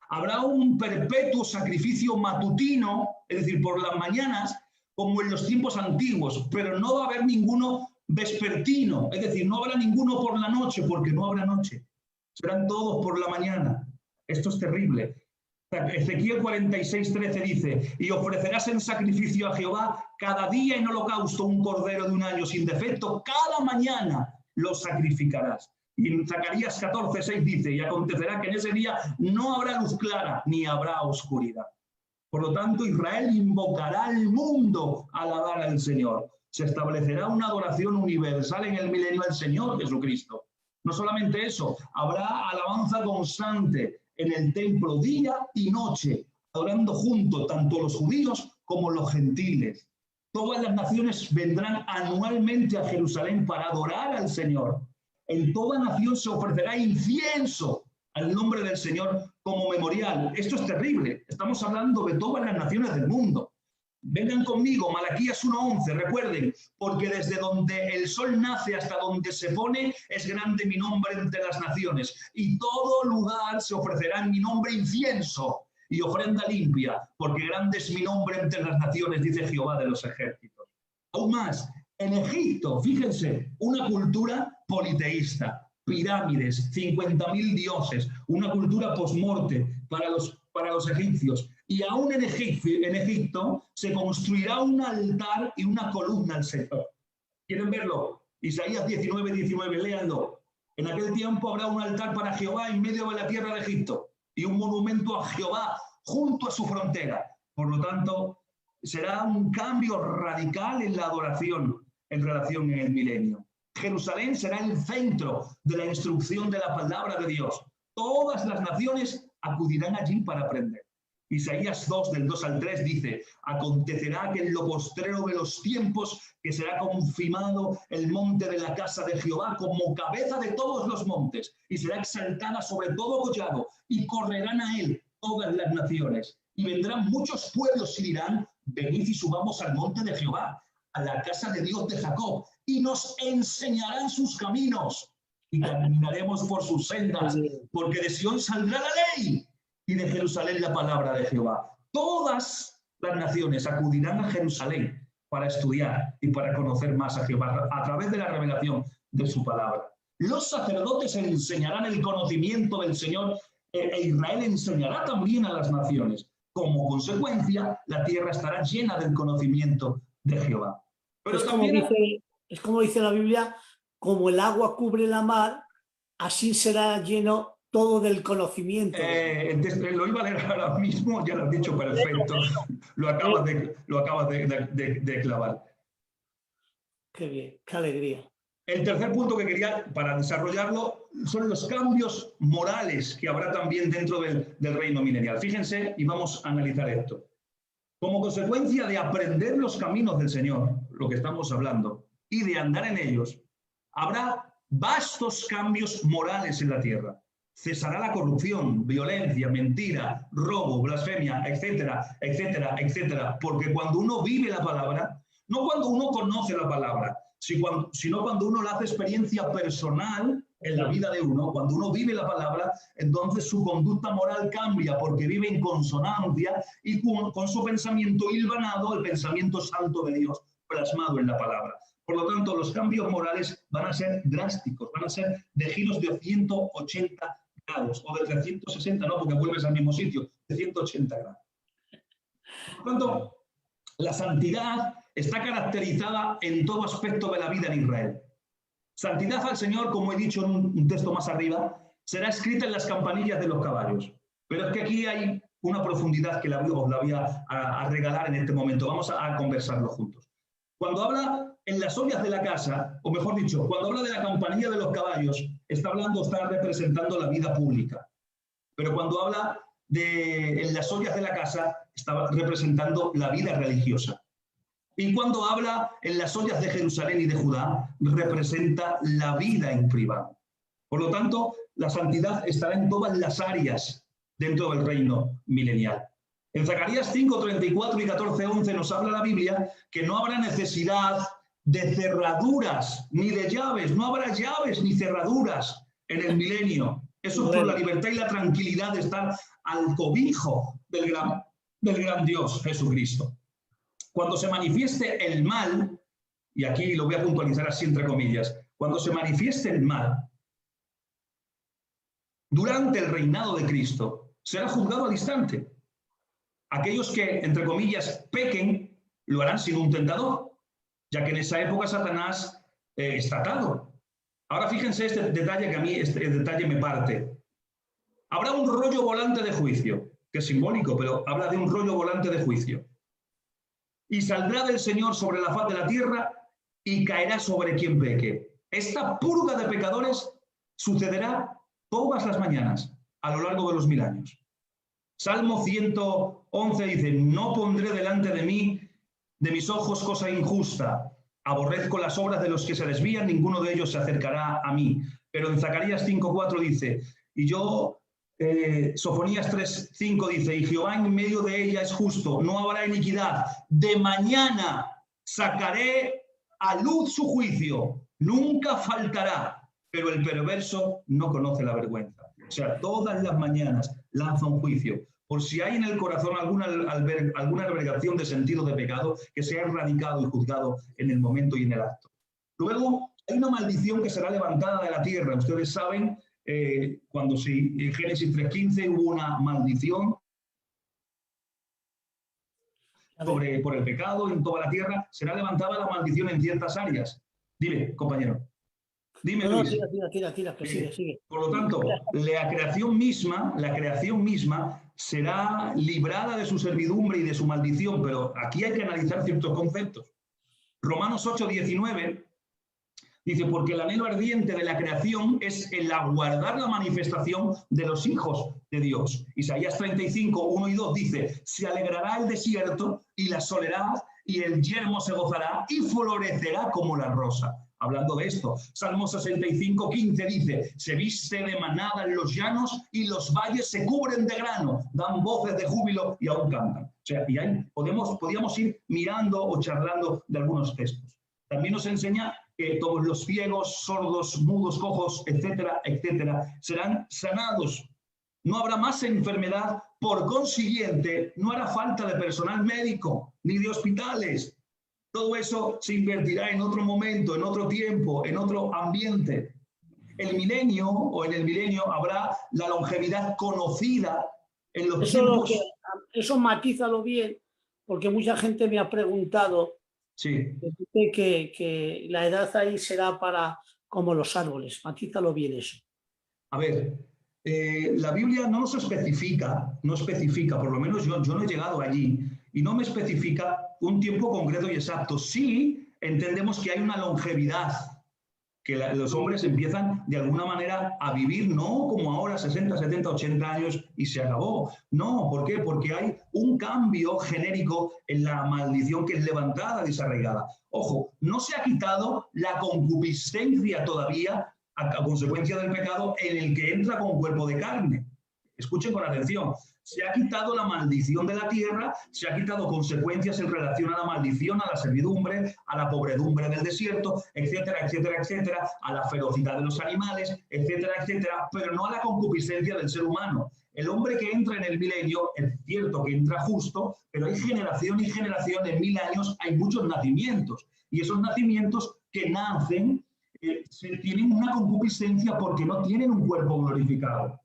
Habrá un perpetuo sacrificio matutino, es decir, por las mañanas, como en los tiempos antiguos, pero no va a haber ninguno vespertino, es decir, no habrá ninguno por la noche, porque no habrá noche. Serán todos por la mañana. Esto es terrible. Ezequiel 46:13 dice: y ofrecerás en sacrificio a Jehová cada día en holocausto un cordero de un año sin defecto, cada mañana lo sacrificarás. Y en Zacarías 14:6 dice: y acontecerá que en ese día no habrá luz clara ni habrá oscuridad. Por lo tanto, Israel invocará al mundo a alabar al Señor. Se establecerá una adoración universal en el milenio al Señor Jesucristo. No solamente eso, habrá alabanza constante en el templo día y noche, adorando juntos tanto los judíos como los gentiles. Todas las naciones vendrán anualmente a Jerusalén para adorar al Señor. En toda nación se ofrecerá incienso al nombre del Señor como memorial. Esto es terrible. Estamos hablando de todas las naciones del mundo. Vengan conmigo, Malaquías 1:11, recuerden, porque desde donde el sol nace hasta donde se pone, es grande mi nombre entre las naciones, y todo lugar se ofrecerá en mi nombre incienso y ofrenda limpia, porque grande es mi nombre entre las naciones, dice Jehová de los ejércitos. Aún más, en Egipto, fíjense, una cultura politeísta, pirámides, 50.000 dioses, una cultura post-morte para los egipcios. Y aún en Egipto se construirá un altar y una columna al Señor. ¿Quieren verlo? Isaías 19:19, léanlo. En aquel tiempo habrá un altar para Jehová en medio de la tierra de Egipto y un monumento a Jehová junto a su frontera. Por lo tanto, será un cambio radical en la adoración en relación en el milenio. Jerusalén será el centro de la instrucción de la palabra de Dios. Todas las naciones acudirán allí para aprender. Isaías 2, del 2 al 3 dice: acontecerá que en lo postrero de los tiempos, que será confirmado el monte de la casa de Jehová como cabeza de todos los montes, y será exaltada sobre todo collado, y correrán a él todas las naciones. Y vendrán muchos pueblos y dirán: venid y subamos al monte de Jehová, a la casa de Dios de Jacob, y nos enseñarán sus caminos, y caminaremos por sus sendas, porque de Sión saldrá la ley, y de Jerusalén la palabra de Jehová. Todas las naciones acudirán a Jerusalén para estudiar y para conocer más a Jehová a través de la revelación de su palabra. Los sacerdotes enseñarán el conocimiento del Señor e Israel enseñará también a las naciones. Como consecuencia, la tierra estará llena del conocimiento de Jehová. Pero es como dice la Biblia: como el agua cubre la mar, así será lleno todo del conocimiento. Lo iba a leer ahora mismo, ya lo has dicho perfecto. Lo acabas de clavar. Qué bien, qué alegría. El tercer punto que quería, para desarrollarlo, son los cambios morales que habrá también dentro del reino milenial. Fíjense, y vamos a analizar esto. Como consecuencia de aprender los caminos del Señor, lo que estamos hablando, y de andar en ellos, habrá vastos cambios morales en la tierra. Cesará la corrupción, violencia, mentira, robo, blasfemia, etcétera, etcétera, etcétera. Porque cuando uno vive la palabra, no cuando uno conoce la palabra, sino cuando uno la hace experiencia personal en la vida de uno, cuando uno vive la palabra, entonces su conducta moral cambia porque vive en consonancia y con su pensamiento hilvanado, el pensamiento santo de Dios plasmado en la palabra. Por lo tanto, los cambios morales van a ser drásticos, van a ser de giros de 180 grados, o de 360, no, porque vuelves al mismo sitio, de 180 grados. Por lo tanto, la santidad está caracterizada en todo aspecto de la vida en Israel. Santidad al Señor, como he dicho en un texto más arriba, será escrita en las campanillas de los caballos. Pero es que aquí hay una profundidad que os la voy a regalar en este momento. Vamos a conversarlo juntos. Cuando habla en las ollas de la casa, o mejor dicho, cuando habla de la campanilla de los caballos, está representando la vida pública. Pero cuando habla de en las ollas de la casa, está representando la vida religiosa. Y cuando habla en las ollas de Jerusalén y de Judá, representa la vida en privado. Por lo tanto, la santidad estará en todas las áreas dentro del reino milenial. En Zacarías 5, 34 y 14, 11 nos habla la Biblia que no habrá necesidad de cerraduras ni de llaves, no habrá llaves ni cerraduras en el milenio. Eso es por la libertad y la tranquilidad de estar al cobijo del gran Dios Jesucristo. Cuando se manifieste el mal, y aquí lo voy a puntualizar así entre comillas, cuando se manifieste el mal, durante el reinado de Cristo, será juzgado al instante. Aquellos que, entre comillas, pequen, lo harán sin un tentador, ya que en esa época Satanás está atado. Ahora fíjense este detalle que a mí, este detalle me parte. Habrá un rollo volante de juicio, que es simbólico, pero habla de un rollo volante de juicio. Y saldrá del Señor sobre la faz de la tierra y caerá sobre quien peque. Esta purga de pecadores sucederá todas las mañanas a lo largo de los 1000 años. Salmo 111 dice, no pondré delante de mí, de mis ojos, cosa injusta. Aborrezco las obras de los que se desvían, ninguno de ellos se acercará a mí. Pero en Zacarías 5:4 dice, y yo, Sofonías 3:5 dice, y Jehová en medio de ella es justo, no habrá iniquidad. De mañana sacaré a luz su juicio, nunca faltará. Pero el perverso no conoce la vergüenza. O sea, todas las mañanas lanza un juicio. Por si hay en el corazón alguna albergación de sentido de pecado, que sea erradicado y juzgado en el momento y en el acto. Luego, hay una maldición que será levantada de la tierra. Ustedes saben, cuando en Génesis 3:15 hubo una maldición por el pecado en toda la tierra, será levantada la maldición en ciertas áreas. Dime, compañero. Dime, no, Luis. Tira, que sigue. Por lo tanto, la creación misma será librada de su servidumbre y de su maldición, pero aquí hay que analizar ciertos conceptos. Romanos 8:19 dice, porque el anhelo ardiente de la creación es el aguardar la manifestación de los hijos de Dios. Isaías 35:1 y 2 dice, se alegrará el desierto y la soledad, y el yermo se gozará y florecerá como la rosa. Hablando de esto, Salmo 65:15 dice, se viste de manada en los llanos y los valles se cubren de grano, dan voces de júbilo y aún cantan. O sea, y ahí podíamos ir mirando o charlando de algunos textos. También nos enseña que todos los ciegos, sordos, mudos, cojos, etcétera, etcétera, serán sanados. No habrá más enfermedad, por consiguiente, no hará falta de personal médico ni de hospitales. Todo eso se invertirá en otro momento, en otro tiempo, en otro ambiente. En el milenio habrá la longevidad conocida en los tiempos. Eso matízalo bien, porque mucha gente me ha preguntado que la edad ahí será para como los árboles. Matízalo bien eso. A ver, la Biblia no nos especifica, por lo menos yo no he llegado allí, y no me especifica un tiempo concreto y exacto. Sí entendemos que hay una longevidad, que los hombres empiezan de alguna manera a vivir, no como ahora 60, 70, 80 años y se acabó. No, ¿por qué? Porque hay un cambio genérico en la maldición que es levantada, desarraigada. Ojo, no se ha quitado la concupiscencia todavía a consecuencia del pecado en el que entra con cuerpo de carne. Escuchen con atención. Se ha quitado la maldición de la tierra, se ha quitado consecuencias en relación a la maldición, a la servidumbre, a la pobredumbre del desierto, etcétera, etcétera, etcétera, a la ferocidad de los animales, etcétera, etcétera, pero no a la concupiscencia del ser humano. El hombre que entra en el milenio, es cierto que entra justo, pero hay generación y generación, en 1000 años hay muchos nacimientos, y esos nacimientos que nacen tienen una concupiscencia porque no tienen un cuerpo glorificado.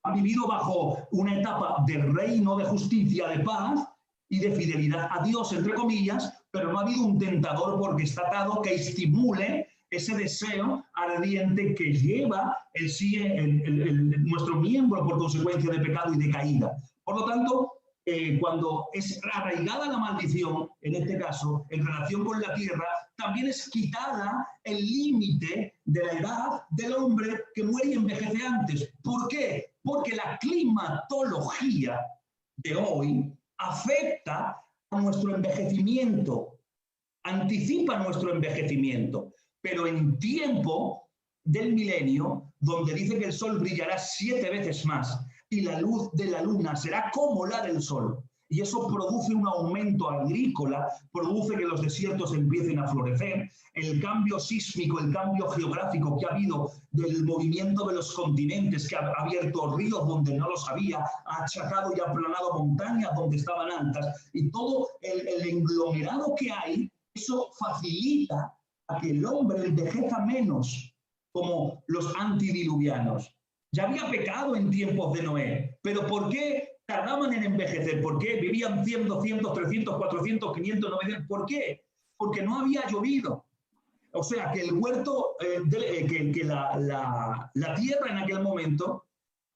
Han vivido bajo una etapa de reino, de justicia, de paz y de fidelidad a Dios, entre comillas, pero no ha habido un tentador porque está atado que estimule ese deseo ardiente que lleva nuestro miembro por consecuencia de pecado y de caída. Por lo tanto, cuando es arraigada la maldición, en este caso, en relación con la tierra, también es quitada el límite de la edad del hombre que muere y envejece antes. ¿Por qué? Porque la climatología de hoy afecta a nuestro envejecimiento, anticipa nuestro envejecimiento, pero en tiempo del milenio, donde dice que el sol brillará 7 veces más y la luz de la luna será como la del sol, y eso produce un aumento agrícola, produce que los desiertos empiecen a florecer, el cambio sísmico, el cambio geográfico que ha habido del movimiento de los continentes, que ha abierto ríos donde no los había, ha achacado y aplanado montañas donde estaban altas, y todo el englomerado que hay, eso facilita a que el hombre envejezca menos, como los antidiluvianos. Ya había pecado en tiempos de Noé, pero ¿por qué tardaban en envejecer? ¿Por qué vivían 100, 200, 300, 400, 500, 900? ¿Por qué? Porque no había llovido. O sea, que el huerto, la tierra en aquel momento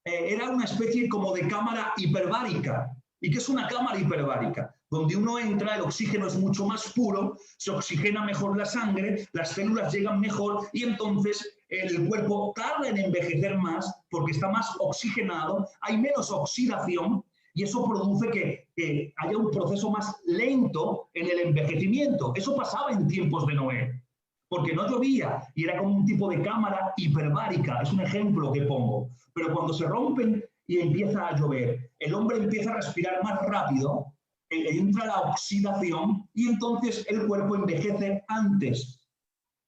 era una especie como de cámara hiperbárica. ¿Y qué es una cámara hiperbárica? Donde uno entra, el oxígeno es mucho más puro, se oxigena mejor la sangre, las células llegan mejor y entonces el cuerpo tarda en envejecer más porque está más oxigenado, hay menos oxidación y eso produce que haya un proceso más lento en el envejecimiento. Eso pasaba en tiempos de Noé, porque no llovía y era como un tipo de cámara hiperbárica, es un ejemplo que pongo. Pero cuando se rompen y empieza a llover, el hombre empieza a respirar más rápido, entra la oxidación y entonces el cuerpo envejece antes.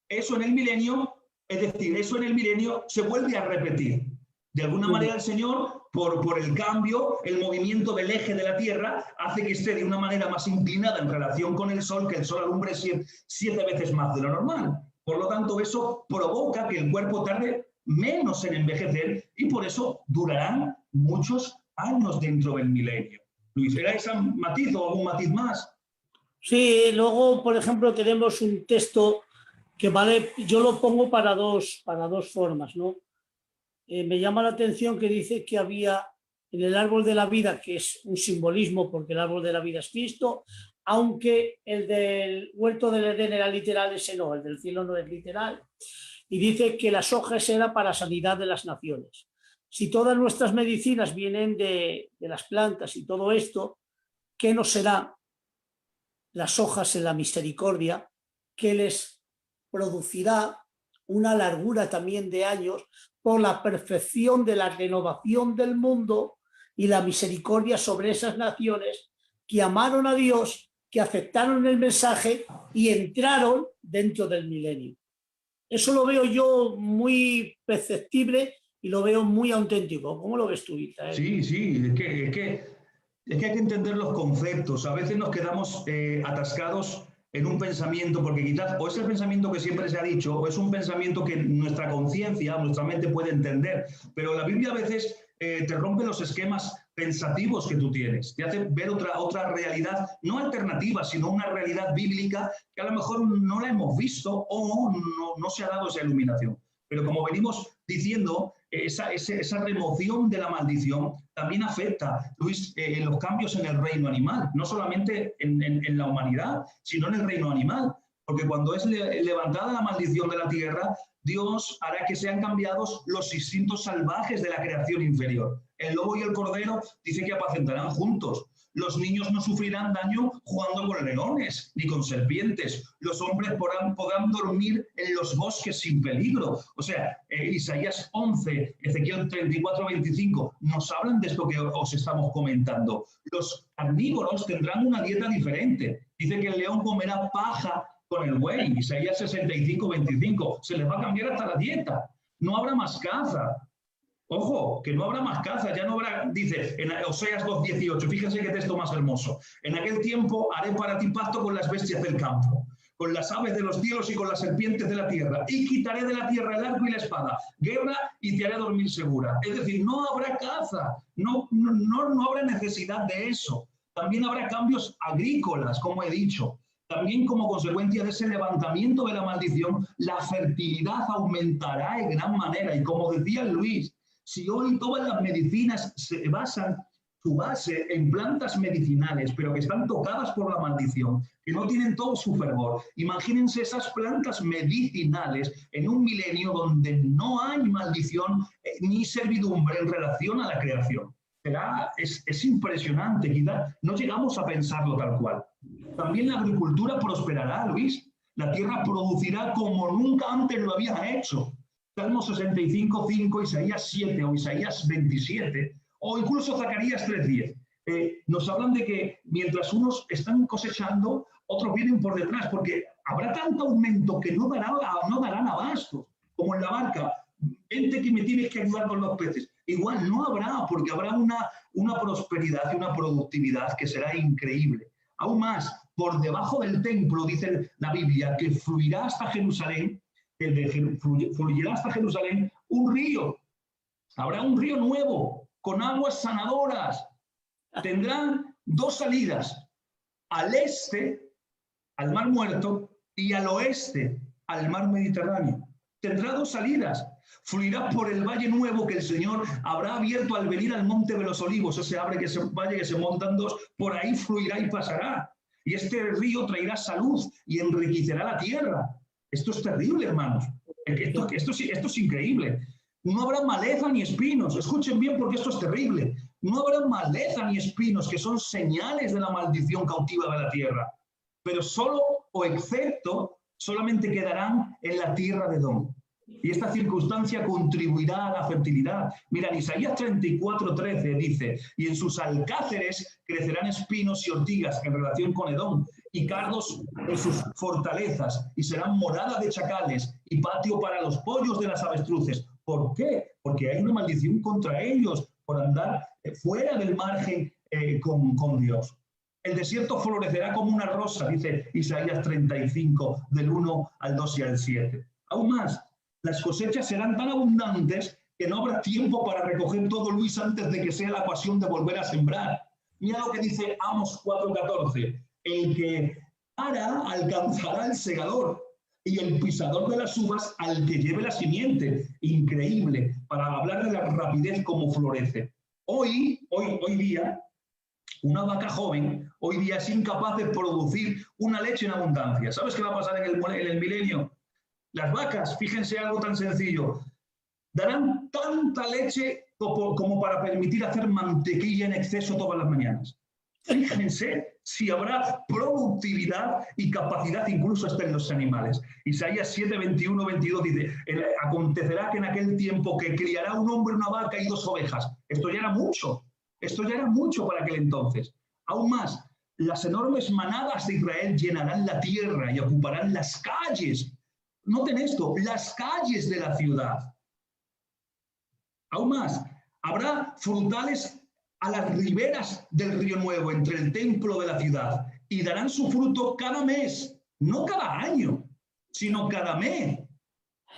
Eso en el milenio, es decir, eso en el milenio se vuelve a repetir. De alguna manera el Señor, por el cambio, el movimiento del eje de la Tierra, hace que esté de una manera más inclinada en relación con el Sol, que el Sol alumbre 7 veces más de lo normal. Por lo tanto, eso provoca que el cuerpo tarde menos en envejecer y por eso durarán muchos años dentro del milenio. Luis, ¿era ese matiz o algún matiz más? Sí, luego, por ejemplo, tenemos un texto que vale, yo lo pongo para dos formas, ¿no? Me llama la atención que dice que había en el árbol de la vida, que es un simbolismo porque el árbol de la vida es Cristo, aunque el del huerto del Edén era literal, ese no, el del cielo no es literal, y dice que las hojas eran para sanidad de las naciones. Si todas nuestras medicinas vienen de las plantas y todo esto, ¿qué nos será las hojas en la misericordia que les producirá una largura también de años por la perfección de la renovación del mundo y la misericordia sobre esas naciones que amaron a Dios, que aceptaron el mensaje y entraron dentro del milenio? Eso lo veo yo muy perceptible y lo veo muy auténtico. ¿Cómo lo ves tú, Israel? Sí, es que hay que entender los conceptos. A veces nos quedamos atascados en un pensamiento, porque quizás o es el pensamiento que siempre se ha dicho, o es un pensamiento que nuestra conciencia, nuestra mente puede entender. Pero la Biblia a veces te rompe los esquemas pensativos que tú tienes, te hace ver otra realidad, no alternativa, sino una realidad bíblica que a lo mejor no la hemos visto o no se ha dado esa iluminación. Pero como venimos diciendo, esa remoción de la maldición también afecta, Luis, los cambios en el reino animal, no solamente en la humanidad, sino en el reino animal. Porque cuando es levantada la maldición de la tierra, Dios hará que sean cambiados los instintos salvajes de la creación inferior. El lobo y el cordero dice que apacentarán juntos. Los niños no sufrirán daño jugando con leones ni con serpientes. Los hombres podrán dormir en los bosques sin peligro. O sea, Isaías 11, Ezequiel 34, 25 nos hablan de esto que os estamos comentando. Los carnívoros tendrán una dieta diferente. Dice que el león comerá paja con el buey. Isaías 65, 25. Se les va a cambiar hasta la dieta. No habrá más caza. Ojo, que no habrá más caza, ya no habrá, dice en Oseas 2:18, fíjense qué texto más hermoso. En aquel tiempo haré para ti pacto con las bestias del campo, con las aves de los cielos y con las serpientes de la tierra, y quitaré de la tierra el arco y la espada, guerra y te haré dormir segura. Es decir, no habrá caza, no habrá necesidad de eso. También habrá cambios agrícolas, como he dicho. También como consecuencia de ese levantamiento de la maldición, la fertilidad aumentará en gran manera. Y como decía Luis, si hoy todas las medicinas se basan su base en plantas medicinales, pero que están tocadas por la maldición, que no tienen todo su fervor. Imagínense esas plantas medicinales en un milenio donde no hay maldición ni servidumbre en relación a la creación. Es impresionante, quizás no llegamos a pensarlo tal cual. También la agricultura prosperará, Luis. La tierra producirá como nunca antes lo había hecho. Salmo 65, 5, Isaías 7 o Isaías 27, o incluso Zacarías 3:10. Nos hablan de que mientras unos están cosechando, otros vienen por detrás, porque habrá tanto aumento que no darán abasto, como en la barca. Vente que me tienes que ayudar con los peces. Igual no habrá, porque habrá una prosperidad y una productividad que será increíble. Aún más, por debajo del templo, dice la Biblia, que fluirá hasta Jerusalén, fluirá hasta Jerusalén un río. Habrá un río nuevo, con aguas sanadoras. Tendrán dos salidas, al este, al Mar Muerto, y al oeste, al Mar Mediterráneo. Tendrá dos salidas. Fluirá por el Valle Nuevo que el Señor habrá abierto al venir al Monte de los Olivos, ese valle que se montan dos, por ahí fluirá y pasará. Y este río traerá salud y enriquecerá la tierra. Esto es terrible, hermanos. Esto es increíble. No habrá maleza ni espinos. Escuchen bien porque esto es terrible. No habrá maleza ni espinos, que son señales de la maldición cautiva de la tierra. Pero solo o excepto solamente quedarán en la tierra de Edom. Y esta circunstancia contribuirá a la fertilidad. Mira, en Isaías 34:13 dice, y en sus alcáceres crecerán espinos y ortigas en relación con Edom, y cardos en sus fortalezas, y serán morada de chacales y patio para los pollos de las avestruces. ¿Por qué? Porque hay una maldición contra ellos por andar fuera del margen con Dios. El desierto florecerá como una rosa, dice Isaías 35, del 1 al 2 y al 7. Aún más, las cosechas serán tan abundantes que no habrá tiempo para recoger todo, Luis, antes de que sea la ocasión de volver a sembrar. Mira lo que dice Amos 4:14. El que ara alcanzará el segador y el pisador de las uvas al que lleve la simiente. Increíble, para hablar de la rapidez como florece. Hoy día, una vaca joven, hoy día es incapaz de producir una leche en abundancia. ¿Sabes qué va a pasar en el milenio? Las vacas, fíjense algo tan sencillo, darán tanta leche como para permitir hacer mantequilla en exceso todas las mañanas. Fíjense si habrá productividad y capacidad incluso hasta en los animales. Isaías 7, 21, 22 dice, acontecerá que en aquel tiempo que criará un hombre una vaca y 2 ovejas. Esto ya era mucho para aquel entonces. Aún más, las enormes manadas de Israel llenarán la tierra y ocuparán las calles. Noten esto, las calles de la ciudad. Aún más, habrá frutales a las riberas del río Nuevo, entre el templo de la ciudad, y darán su fruto cada mes, no cada año, sino cada mes.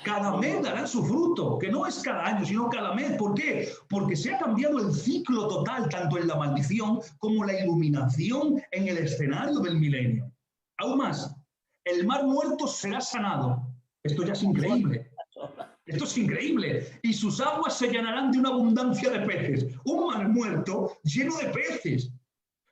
Cada mes darán su fruto, que no es cada año, sino cada mes. ¿Por qué? Porque se ha cambiado el ciclo total, tanto en la maldición como la iluminación en el escenario del milenio. Aún más, el Mar Muerto será sanado. Esto ya es increíble. Esto es increíble. Y sus aguas se llenarán de una abundancia de peces. Un mar muerto lleno de peces.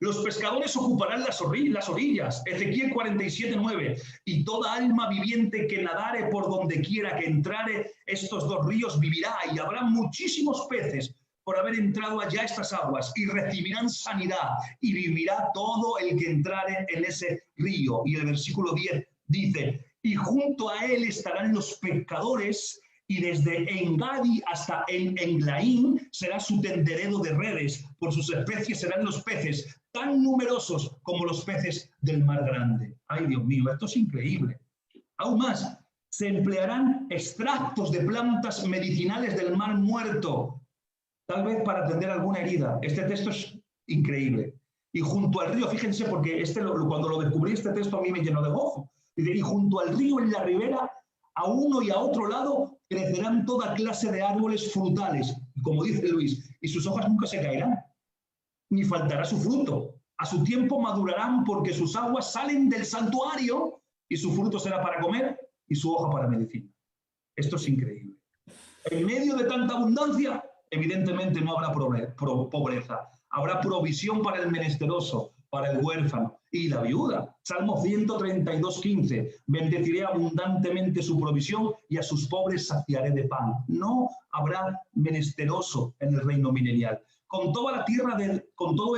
Los pescadores ocuparán las orillas. Ezequiel 47:9. Y toda alma viviente que nadare por donde quiera que entrare estos 2 ríos vivirá. Y habrá muchísimos peces por haber entrado allá estas aguas. Y recibirán sanidad. Y vivirá todo el que entrare en ese río. Y el versículo 10 dice, y junto a él estarán los pescadores, y desde Engadi hasta Englaín será su tenderero de redes, por sus especies serán los peces, tan numerosos como los peces del mar grande. Ay, Dios mío, esto es increíble. Aún más, se emplearán extractos de plantas medicinales del Mar Muerto, tal vez para atender alguna herida. Este texto es increíble. Y junto al río, fíjense, porque cuando lo descubrí, este texto a mí me llenó de gozo. Y junto al río, en la ribera, a uno y a otro lado, crecerán toda clase de árboles frutales, como dice Luis, y sus hojas nunca se caerán, ni faltará su fruto. A su tiempo madurarán, porque sus aguas salen del santuario, y su fruto será para comer, y su hoja para medicina. Esto es increíble. En medio de tanta abundancia, evidentemente no habrá pobreza. Habrá provisión para el menesteroso, para el huérfano y la viuda. Salmo 132:15. Bendeciré abundantemente su provisión y a sus pobres saciaré de pan. No habrá menesteroso en el reino milenial. Con todo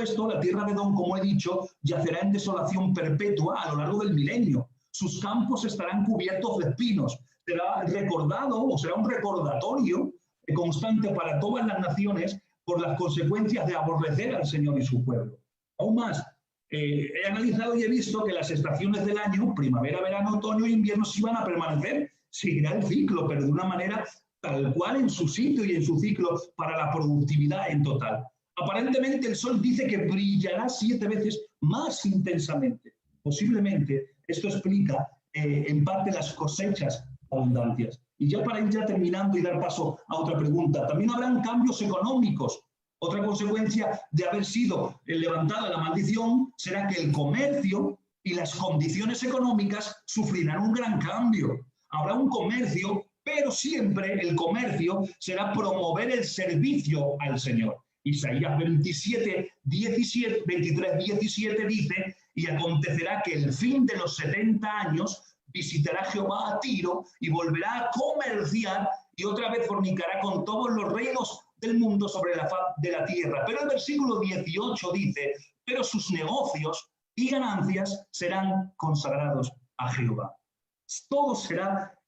esto, la tierra de Edom, como he dicho, yacerá en desolación perpetua a lo largo del milenio. Sus campos estarán cubiertos de espinos. Será recordado o será un recordatorio constante para todas las naciones por las consecuencias de aborrecer al Señor y su pueblo. Aún más, he analizado y he visto que las estaciones del año, primavera, verano, otoño e invierno, sí van a permanecer, seguirá el ciclo, pero de una manera tal cual en su sitio y en su ciclo para la productividad en total. Aparentemente el sol dice que brillará 7 veces más intensamente. Posiblemente esto explica en parte las cosechas abundantes. Y ya para ir ya terminando y dar paso a otra pregunta, también habrán cambios económicos. Otra consecuencia de haber sido levantada la maldición será que el comercio y las condiciones económicas sufrirán un gran cambio. Habrá un comercio, pero siempre el comercio será promover el servicio al Señor. Isaías 23, 17 dice: y acontecerá que el fin de los 70 años visitará Jehová a Tiro y volverá a comerciar y otra vez fornicará con todos los reinos del mundo sobre la faz de la tierra. Pero el versículo 18 dice: pero sus negocios y ganancias serán consagrados a Jehová. Todo será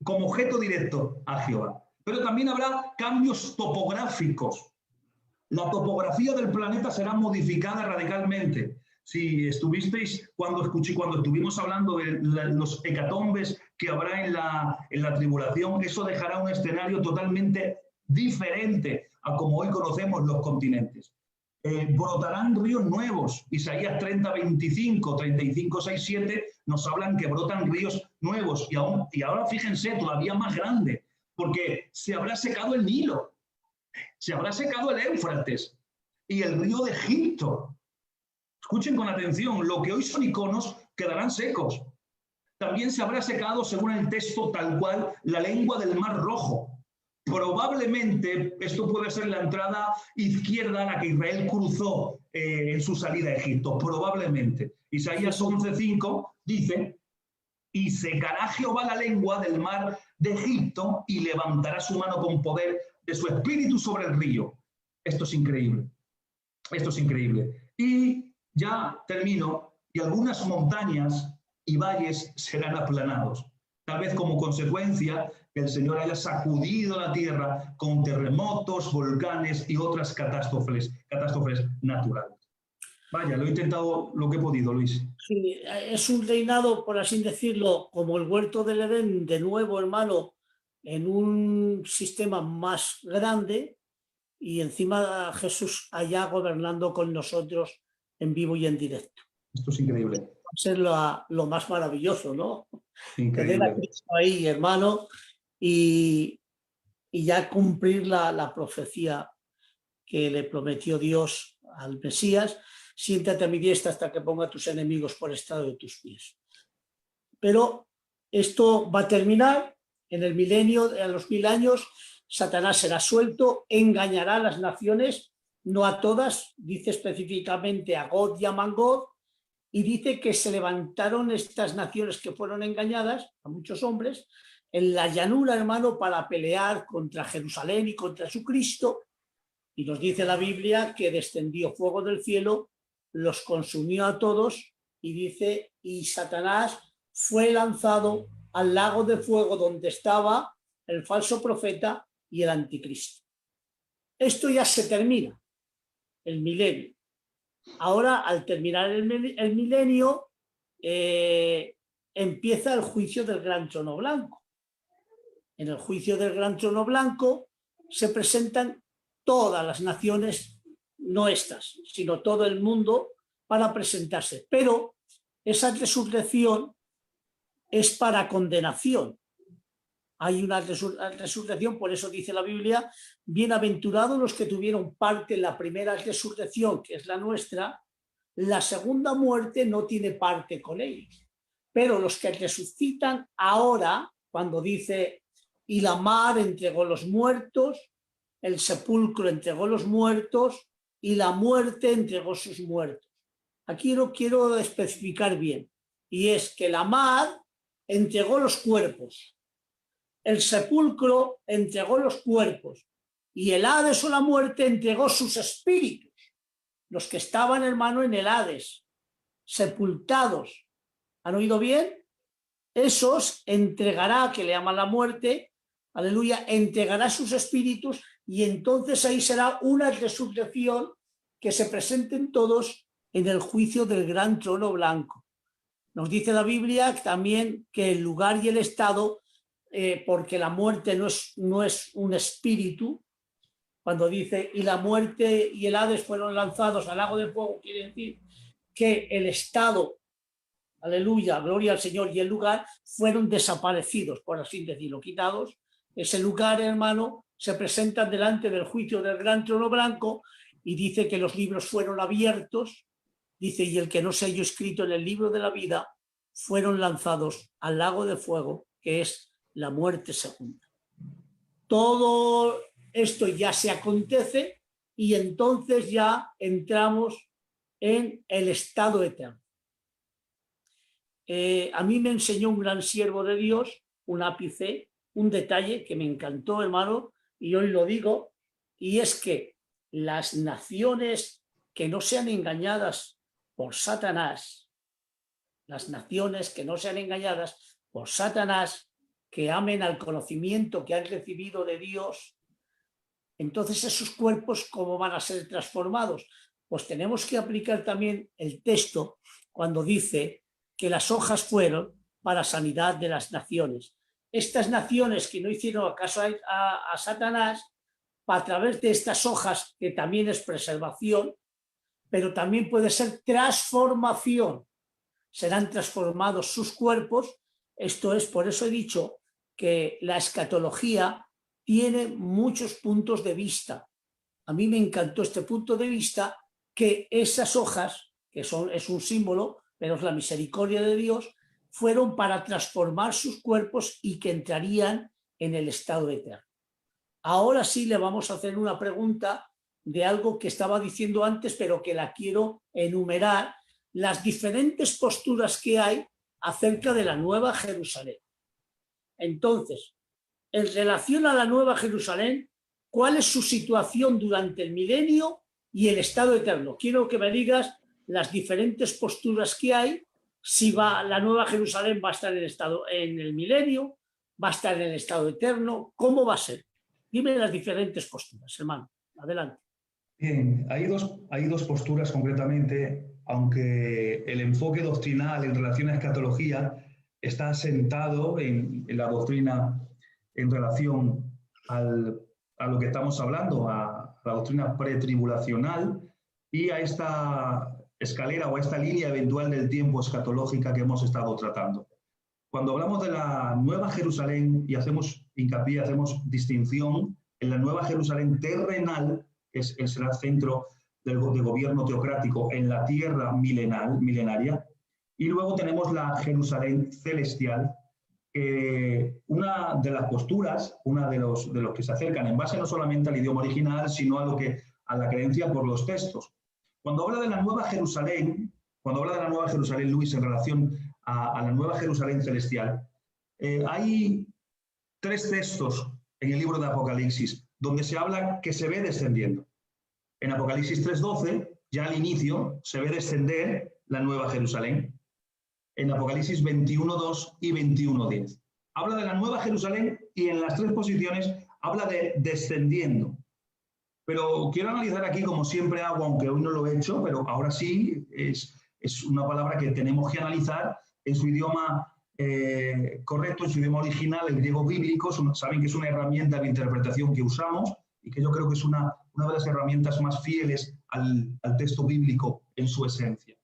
como objeto directo a Jehová. Pero también habrá cambios topográficos. La topografía del planeta será modificada radicalmente. Si estuvisteis cuando estuvimos hablando de los hecatombes que habrá en la tribulación, eso dejará un escenario totalmente diferente a como hoy conocemos los continentes. Brotarán ríos nuevos. Isaías 30:25, 35:6-7 nos hablan que brotan ríos nuevos. Y ahora fíjense, todavía más grande, porque se habrá secado el Nilo, se habrá secado el Éufrates y el río de Egipto. Escuchen con atención, lo que hoy son iconos quedarán secos. También se habrá secado, según el texto tal cual, la lengua del Mar Rojo. Probablemente esto puede ser la entrada izquierda a la que Israel cruzó en su salida a Egipto. Probablemente. Isaías 11:5 dice: y secará Jehová la lengua del mar de Egipto y levantará su mano con poder de su espíritu sobre el río. Esto es increíble. Esto es increíble. Y ya termino. Y algunas montañas y valles serán aplanados. Tal vez como consecuencia que el Señor haya sacudido la tierra con terremotos, volcanes y otras catástrofes naturales. Vaya, lo he intentado lo que he podido, Luis. Sí, es un reinado, por así decirlo, como el huerto del Edén, de nuevo, hermano, en un sistema más grande, y encima Jesús allá gobernando con nosotros en vivo y en directo. Esto es increíble. Va a ser lo más maravilloso, ¿no? Increíble. Tener a Cristo ahí, hermano, y ya cumplir la profecía que le prometió Dios al Mesías: siéntate a mi diestra hasta que ponga a tus enemigos por estrado de tus pies. Pero esto va a terminar en el milenio, a los 1000 años. Satanás será suelto, engañará a las naciones, no a todas, dice específicamente a Gog y a Magog, y dice que se levantaron estas naciones que fueron engañadas, a muchos hombres, en la llanura, hermano, para pelear contra Jerusalén y contra su Cristo. Y nos dice la Biblia que descendió fuego del cielo, los consumió a todos, y dice: y Satanás fue lanzado al lago de fuego donde estaba el falso profeta y el anticristo. Esto ya se termina, el milenio. Ahora, al terminar el milenio, empieza el juicio del gran trono blanco. En el juicio del gran trono blanco se presentan todas las naciones, no estas, sino todo el mundo, para presentarse. Pero esa resurrección es para condenación. Hay una resurrección, por eso dice la Biblia: bienaventurados los que tuvieron parte en la primera resurrección, que es la nuestra. La segunda muerte no tiene parte con ellos. Pero los que resucitan ahora, cuando dice: y la mar entregó los muertos, el sepulcro entregó los muertos, y la muerte entregó sus muertos. Aquí lo quiero especificar bien, y es que la mar entregó los cuerpos, el sepulcro entregó los cuerpos, y el Hades o la muerte entregó sus espíritus, los que estaban, hermano, en el Hades, sepultados. ¿Han oído bien? Esos entregará, que le llaman la muerte, aleluya, entregará sus espíritus, y entonces ahí será una resurrección, que se presenten todos en el juicio del gran trono blanco. Nos dice la Biblia también que el lugar y el estado, porque la muerte no es un espíritu, cuando dice y la muerte y el Hades fueron lanzados al lago de fuego, quiere decir que el estado, aleluya, gloria al Señor, y el lugar fueron desaparecidos, por así decirlo, quitados. Ese lugar, hermano, se presenta delante del juicio del gran trono blanco, y dice que los libros fueron abiertos, dice, y el que no se halló escrito en el libro de la vida fueron lanzados al lago de fuego, que es la muerte segunda. Todo esto ya se acontece, y entonces ya entramos en el estado eterno. A mí me enseñó un gran siervo de Dios, un ápice, un detalle que me encantó, hermano, y hoy lo digo, y es que las naciones que no sean engañadas por Satanás, las naciones que no sean engañadas por Satanás, que amen al conocimiento que han recibido de Dios, entonces esos cuerpos, ¿cómo van a ser transformados? Pues tenemos que aplicar también el texto cuando dice que las hojas fueron para sanidad de las naciones. Estas naciones que no hicieron caso a Satanás, a través de estas hojas, que también es preservación, pero también puede ser transformación. Serán transformados sus cuerpos. Esto es, por eso he dicho que la escatología tiene muchos puntos de vista. A mí me encantó este punto de vista, que esas hojas, que es un símbolo, pero es la misericordia de Dios, fueron para transformar sus cuerpos y que entrarían en el estado eterno. Ahora sí le vamos a hacer una pregunta de algo que estaba diciendo antes, pero que la quiero enumerar, las diferentes posturas que hay acerca de la Nueva Jerusalén. Entonces, en relación a la Nueva Jerusalén, ¿cuál es su situación durante el milenio y el estado eterno? Quiero que me digas las diferentes posturas que hay, si la Nueva Jerusalén va a estar en el milenio, va a estar en el estado eterno, ¿cómo va a ser? Dime las diferentes posturas, hermano. Adelante. Bien, hay dos posturas concretamente, aunque el enfoque doctrinal en relación a escatología está asentado en la doctrina en relación a lo que estamos hablando, a la doctrina pretribulacional y a esta escalera o a esta línea eventual del tiempo escatológica que hemos estado tratando. Cuando hablamos de la Nueva Jerusalén y hacemos hincapié, hacemos distinción en la Nueva Jerusalén terrenal, que será el centro de gobierno teocrático en la tierra milenaria, y luego tenemos la Jerusalén celestial, que una de las posturas, una de los que se acercan en base no solamente al idioma original, sino a la creencia por los textos. Cuando habla de la Nueva Jerusalén, Luis, en relación a la Nueva Jerusalén celestial, hay tres textos en el libro de Apocalipsis donde se habla que se ve descendiendo. En Apocalipsis 3:12, ya al inicio, se ve descender la Nueva Jerusalén. En Apocalipsis 21:2 y 21:10. Habla de la Nueva Jerusalén y en las tres posiciones habla de descendiendo. Pero quiero analizar aquí, como siempre hago, aunque hoy no lo he hecho, pero ahora sí, es una palabra que tenemos que analizar en su idioma correcto, en su idioma original, el griego bíblico. Saben que es una herramienta de interpretación que usamos y que yo creo que es una de las herramientas más fieles al texto bíblico en su esencia.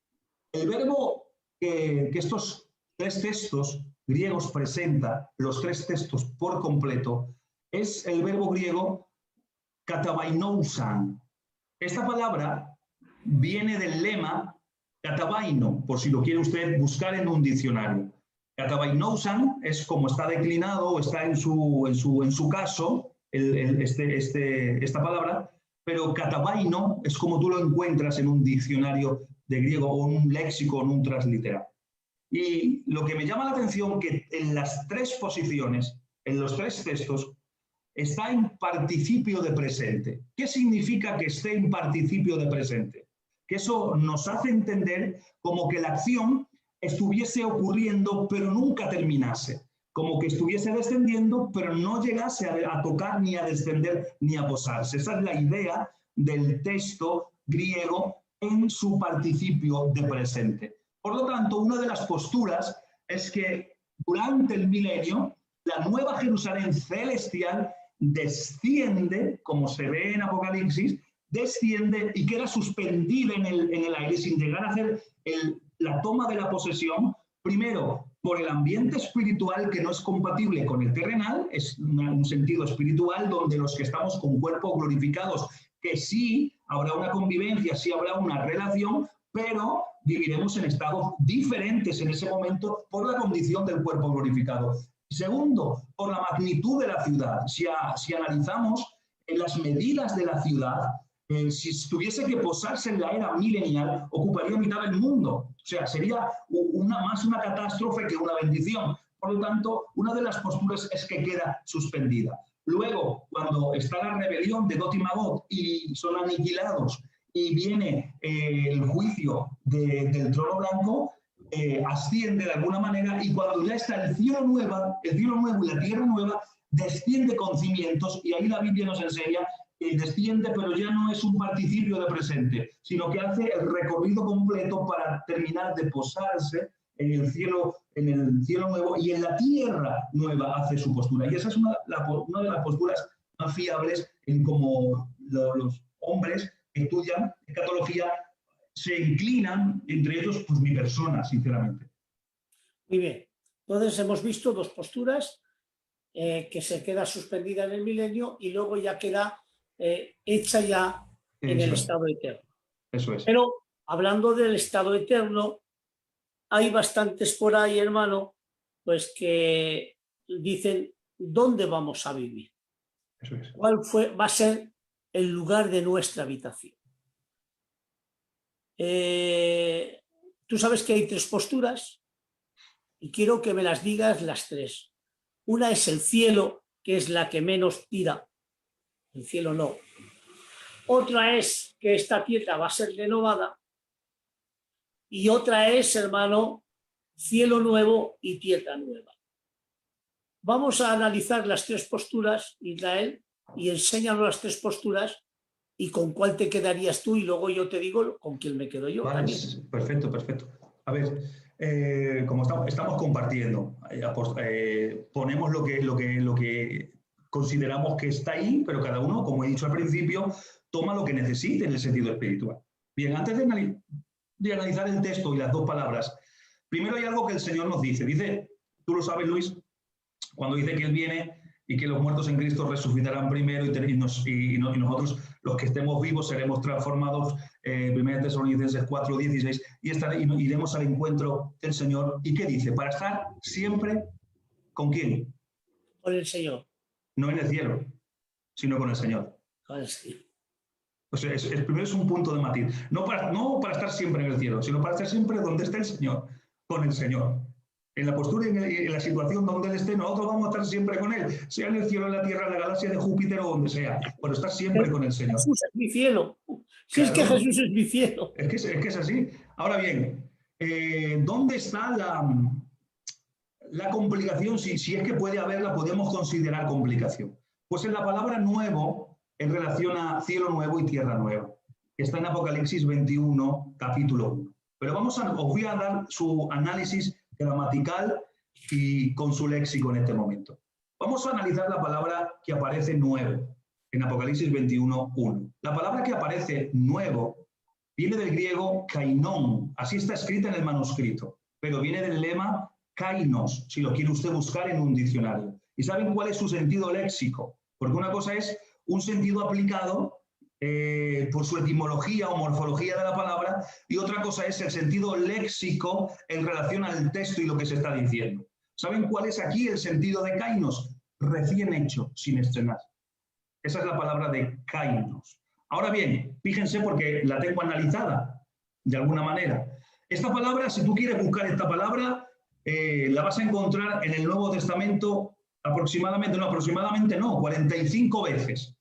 El verbo que estos tres textos griegos presenta, los tres textos por completo, es el verbo griego katabainousan. Esta palabra viene del lema katabaino, por si lo quiere usted buscar en un diccionario. Katabainousan es como está declinado, o está en su caso, esta palabra, pero katabaino es como tú lo encuentras en un diccionario de griego o en un léxico o en un transliteral. Y lo que me llama la atención es que en las tres posiciones, en los tres textos, está en participio de presente. ¿Qué significa que esté en participio de presente? Que eso nos hace entender como que la acción estuviese ocurriendo pero nunca terminase, como que estuviese descendiendo pero no llegase a tocar ni a descender ni a posarse. Esa es la idea del texto griego en su participio de presente. Por lo tanto, una de las posturas es que durante el milenio la nueva Jerusalén celestial desciende, como se ve en Apocalipsis, desciende y queda suspendida en el aire sin llegar a hacer la toma de la posesión, primero por el ambiente espiritual que no es compatible con el terrenal, es un sentido espiritual donde los que estamos con cuerpos glorificados, que sí habrá una convivencia, sí habrá una relación, pero viviremos en estados diferentes en ese momento por la condición del cuerpo glorificado. Segundo, por la magnitud de la ciudad. Si analizamos las medidas de la ciudad, si tuviese que posarse en la era milenial, ocuparía mitad del mundo. O sea, sería más una catástrofe que una bendición. Por lo tanto, una de las posturas es que queda suspendida. Luego, cuando está la rebelión de Gog y Magog y son aniquilados y viene el juicio del trono blanco, asciende de alguna manera, y cuando ya está el cielo nuevo y la tierra nueva, desciende con cimientos, y ahí la Biblia nos enseña que desciende, pero ya no es un participio de presente, sino que hace el recorrido completo para terminar de posarse en el cielo nuevo, y en la tierra nueva hace su postura. Y esa es una de las posturas más fiables en cómo los hombres que estudian escatología se inclinan, entre ellos, pues mi persona, sinceramente. Muy bien. Entonces hemos visto dos posturas, que se queda suspendida en el milenio y luego ya queda hecha ya en el estado eterno. Eso es. Pero hablando del estado eterno, hay bastantes por ahí, hermano, pues que dicen dónde vamos a vivir. Eso es. ¿Cuál va a ser el lugar de nuestra habitación? Tú sabes que hay tres posturas y quiero que me las digas las tres. Una es el cielo, que es la que menos tira. El cielo no. Otra es que esta tierra va a ser renovada. Y otra es, hermano, cielo nuevo y tierra nueva. Vamos a analizar las tres posturas, Israel, y enséñanos las tres posturas y con cuál te quedarías tú, y luego yo te digo con quién me quedo yo. Vale, perfecto. A ver, como estamos compartiendo, ponemos lo que consideramos que está ahí, pero cada uno, como he dicho al principio, toma lo que necesite en el sentido espiritual. Bien, antes de analizar el texto y las dos palabras, primero hay algo que el Señor nos dice. Dice, tú lo sabes, Luis, cuando dice que Él viene y que los muertos en Cristo resucitarán primero y nosotros, los que estemos vivos, seremos transformados, 1 Tesalonicenses 4:16, y iremos al encuentro del Señor. ¿Y qué dice? Para estar siempre, ¿con quién? Con el Señor. No en el cielo, sino con el Señor. Con el Señor. O sea, primero es un punto de matiz. No para estar siempre en el cielo, sino para estar siempre donde esté el Señor, con el Señor. En la postura y en la situación donde Él esté, nosotros vamos a estar siempre con Él, sea en el cielo, en la tierra, en la galaxia de Júpiter o donde sea, pero estar siempre con el Señor. Jesús es mi cielo. Si claro, es que Jesús es mi cielo. Es que es así. Ahora bien, ¿dónde está la complicación? Si es que puede haberla, podemos considerar complicación. Pues en la palabra nuevo, en relación a cielo nuevo y tierra nueva, que está en Apocalipsis 21, capítulo 1. Pero os voy a dar su análisis gramatical y con su léxico en este momento. Vamos a analizar la palabra que aparece nuevo en Apocalipsis 21, 1. La palabra que aparece nuevo viene del griego kainon, así está escrita en el manuscrito, pero viene del lema kainos, si lo quiere usted buscar en un diccionario. ¿Y saben cuál es su sentido léxico? Porque una cosa es un sentido aplicado por su etimología o morfología de la palabra, y otra cosa es el sentido léxico en relación al texto y lo que se está diciendo. ¿Saben cuál es aquí el sentido de kainos? Recién hecho, sin estrenar. Esa es la palabra de kainos. Ahora bien, fíjense porque la tengo analizada de alguna manera. Esta palabra, si tú quieres buscar esta palabra, la vas a encontrar en el Nuevo Testamento aproximadamente, 45 veces.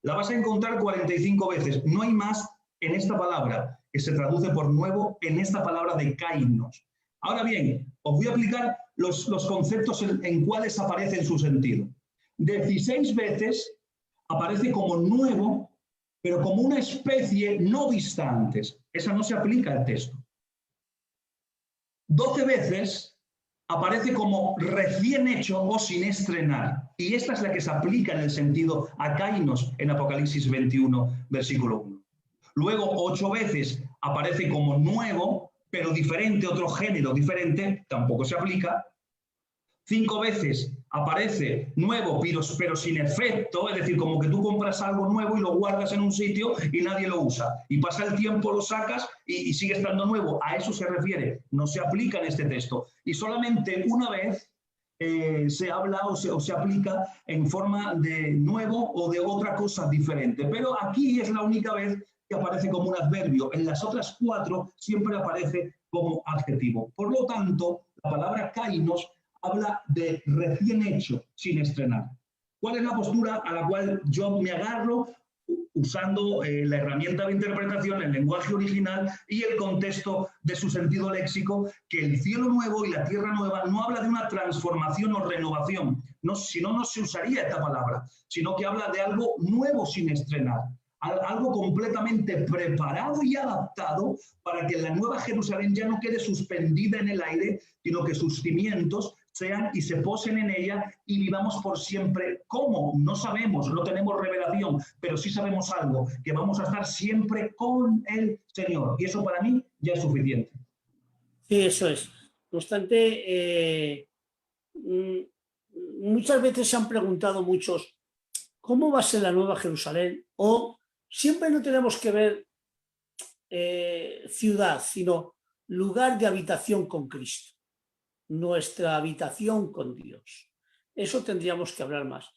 La vas a encontrar 45 veces. No hay más en esta palabra, que se traduce por nuevo, en esta palabra de kainos. Ahora bien, os voy a aplicar los conceptos en cuáles aparece en su sentido. 16 veces aparece como nuevo, pero como una especie no vista antes. Esa no se aplica al texto. 12 veces aparece como recién hecho o sin estrenar. Y esta es la que se aplica en el sentido a kainos en Apocalipsis 21, versículo 1. Luego, 8 veces aparece como nuevo, pero diferente, otro género diferente, tampoco se aplica. 5 veces aparece nuevo, pero sin efecto, es decir, como que tú compras algo nuevo y lo guardas en un sitio y nadie lo usa. Y pasa el tiempo, lo sacas y sigue estando nuevo. A eso se refiere, no se aplica en este texto. Y solamente una vez se habla o se aplica en forma de nuevo o de otra cosa diferente. Pero aquí es la única vez que aparece como un adverbio. En las otras 4 siempre aparece como adjetivo. Por lo tanto, la palabra kainos habla de recién hecho, sin estrenar. ¿Cuál es la postura a la cual yo me agarro usando la herramienta de interpretación, el lenguaje original y el contexto de su sentido léxico, que el cielo nuevo y la tierra nueva no habla de una transformación o renovación, no, si no, no se usaría esta palabra, sino que habla de algo nuevo sin estrenar, algo completamente preparado y adaptado para que la nueva Jerusalén ya no quede suspendida en el aire, sino que sus cimientos sean y se posen en ella y vivamos por siempre. ¿Cómo? No sabemos, no tenemos revelación, pero sí sabemos algo, que vamos a estar siempre con el Señor. Y eso para mí ya es suficiente. Sí, eso es. No obstante, muchas veces se han preguntado muchos, ¿cómo va a ser la Nueva Jerusalén? O siempre no tenemos que ver ciudad, sino lugar de habitación con Cristo. Nuestra habitación con Dios. Eso tendríamos que hablar más.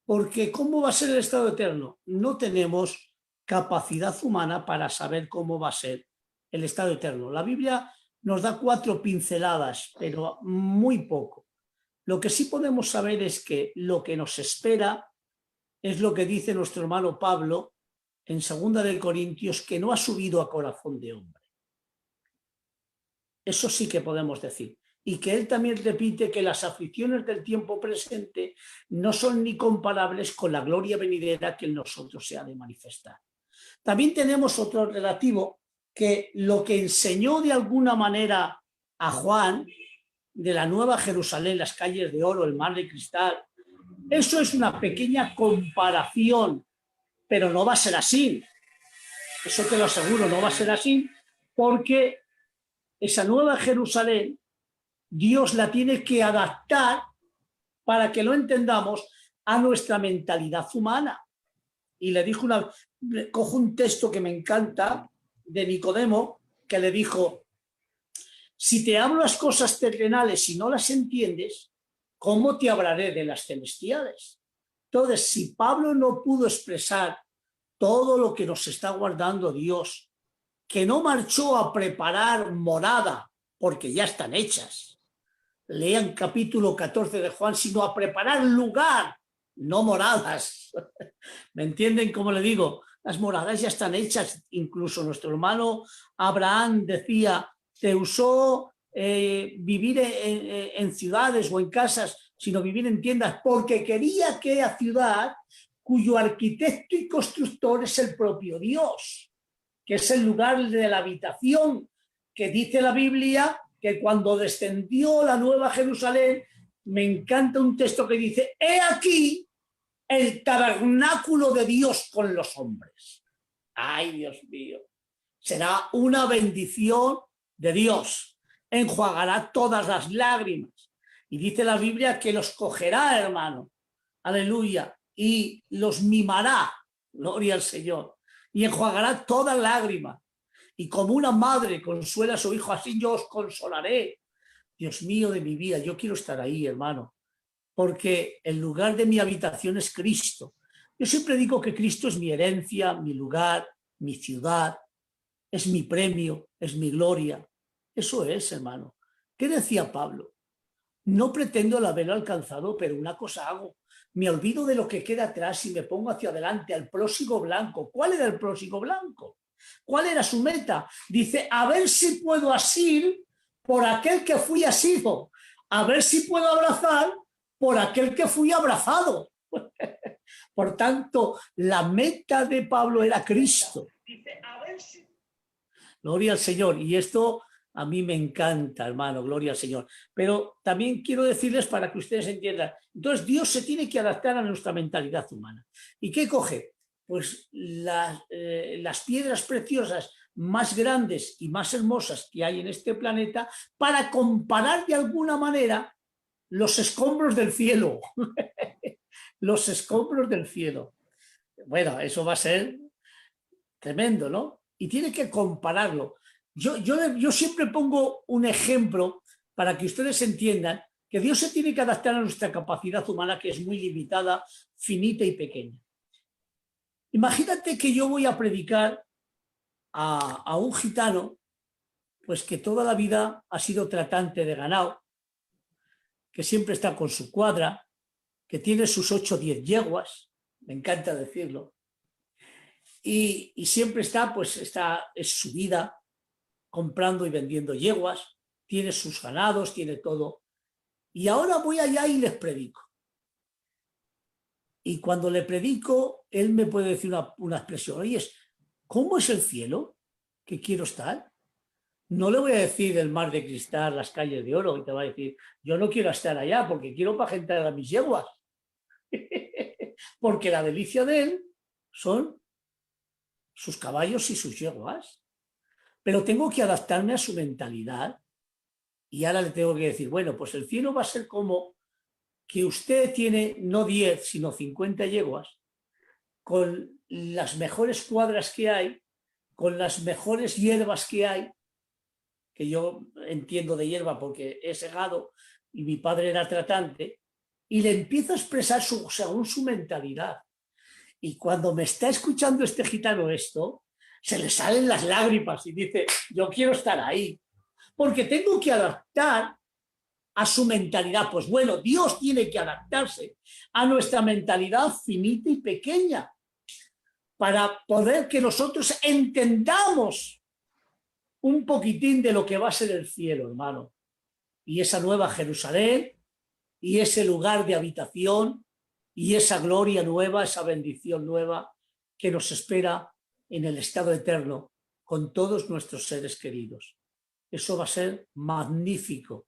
Porque ¿cómo va a ser el estado eterno? No tenemos capacidad humana para saber cómo va a ser el estado eterno. La Biblia nos da 4 pinceladas, pero muy poco. Lo que sí podemos saber es que lo que nos espera es lo que dice nuestro hermano Pablo en 2 de Corintios, que no ha subido a corazón de hombre. Eso sí que podemos decir. Y que él también repite que las aflicciones del tiempo presente no son ni comparables con la gloria venidera que en nosotros se ha de manifestar. También tenemos otro relativo, que lo que enseñó de alguna manera a Juan de la Nueva Jerusalén, las calles de oro, el mar de cristal, eso es una pequeña comparación, pero no va a ser así. Eso te lo aseguro, no va a ser así, porque esa Nueva Jerusalén Dios la tiene que adaptar para que lo entendamos a nuestra mentalidad humana. Y le dijo cojo un texto que me encanta de Nicodemo, que le dijo, si te hablo las cosas terrenales y no las entiendes, ¿cómo te hablaré de las celestiales? Entonces, si Pablo no pudo expresar todo lo que nos está guardando Dios, que no marchó a preparar morada, porque ya están hechas, lean capítulo 14 de Juan, sino a preparar lugar, no moradas. ¿Me entienden cómo le digo? Las moradas ya están hechas. Incluso nuestro hermano Abraham decía, te usó vivir en ciudades o en casas, sino vivir en tiendas, porque quería que la ciudad, cuyo arquitecto y constructor es el propio Dios, que es el lugar de la habitación, que dice la Biblia que cuando descendió la Nueva Jerusalén, me encanta un texto que dice, he aquí el tabernáculo de Dios con los hombres. Ay, Dios mío, será una bendición de Dios, enjuagará todas las lágrimas. Y dice la Biblia que los cogerá, hermano, aleluya, y los mimará, gloria al Señor, y enjuagará toda lágrima. Y como una madre consuela a su hijo, así yo os consolaré. Dios mío de mi vida, yo quiero estar ahí, hermano, porque el lugar de mi habitación es Cristo. Yo siempre digo que Cristo es mi herencia, mi lugar, mi ciudad, es mi premio, es mi gloria. Eso es, hermano. ¿Qué decía Pablo? No pretendo el haberlo alcanzado, pero una cosa hago. Me olvido de lo que queda atrás y me pongo hacia adelante, al prósigo blanco. ¿Cuál era el prósigo blanco? ¿Cuál era su meta? Dice, a ver si puedo asir por aquel que fui asido. A ver si puedo abrazar por aquel que fui abrazado. Por tanto, la meta de Pablo era Cristo. Dice, a ver si... Gloria al Señor. Y esto a mí me encanta, hermano, gloria al Señor. Pero también quiero decirles para que ustedes entiendan. Entonces, Dios se tiene que adaptar a nuestra mentalidad humana. ¿Y qué coge? Pues las piedras preciosas más grandes y más hermosas que hay en este planeta para comparar de alguna manera los escombros del cielo. Los escombros del cielo. Bueno, eso va a ser tremendo, ¿no? Y tiene que compararlo. Yo siempre pongo un ejemplo para que ustedes entiendan que Dios se tiene que adaptar a nuestra capacidad humana, que es muy limitada, finita y pequeña. Imagínate que yo voy a predicar a un gitano, pues que toda la vida ha sido tratante de ganado, que siempre está con su cuadra, que tiene sus 8 o 10 yeguas, me encanta decirlo, y siempre está, pues es su vida, comprando y vendiendo yeguas, tiene sus ganados, tiene todo. Y ahora voy allá y les predico. Y cuando le predico, él me puede decir una expresión, oye, ¿cómo es el cielo que quiero estar? No le voy a decir el mar de cristal, las calles de oro, y te va a decir, yo no quiero estar allá porque quiero pajentar a mis yeguas. Porque la delicia de él son sus caballos y sus yeguas. Pero tengo que adaptarme a su mentalidad y ahora le tengo que decir, bueno, pues el cielo va a ser como que usted tiene no 10, sino 50 yeguas, con las mejores cuadras que hay, con las mejores hierbas que hay, que yo entiendo de hierba porque he segado y mi padre era tratante, y le empiezo a expresar según su mentalidad. Y cuando me está escuchando este gitano esto, se le salen las lágrimas y dice, yo quiero estar ahí, porque tengo que adaptar a su mentalidad. Pues bueno, Dios tiene que adaptarse a nuestra mentalidad finita y pequeña para poder que nosotros entendamos un poquitín de lo que va a ser el cielo, hermano. Y esa nueva Jerusalén, y ese lugar de habitación, y esa gloria nueva, esa bendición nueva que nos espera en el estado eterno con todos nuestros seres queridos. Eso va a ser magnífico.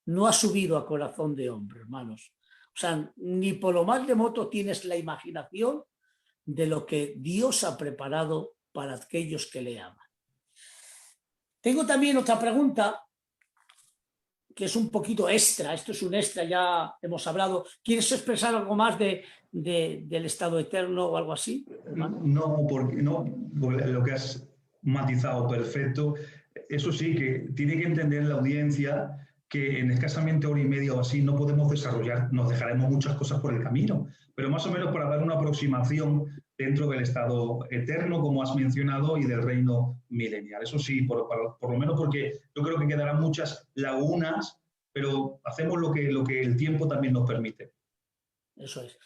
No ha subido a corazón de hombre, hermanos. O sea, ni por lo más remoto tienes la imaginación de lo que Dios ha preparado para aquellos que le aman. Tengo también otra pregunta que es un poquito extra. Esto es un extra, ya hemos hablado. ¿Quieres expresar algo más del estado eterno o algo así, hermano? No, porque lo que has matizado perfecto. Eso sí, que tiene que entender la audiencia que en escasamente hora y media o así no podemos desarrollar, nos dejaremos muchas cosas por el camino, pero más o menos para dar una aproximación dentro del estado eterno, como has mencionado, y del reino milenial. Eso sí, por lo menos porque yo creo que quedarán muchas lagunas, pero hacemos lo que el tiempo también nos permite. Eso es.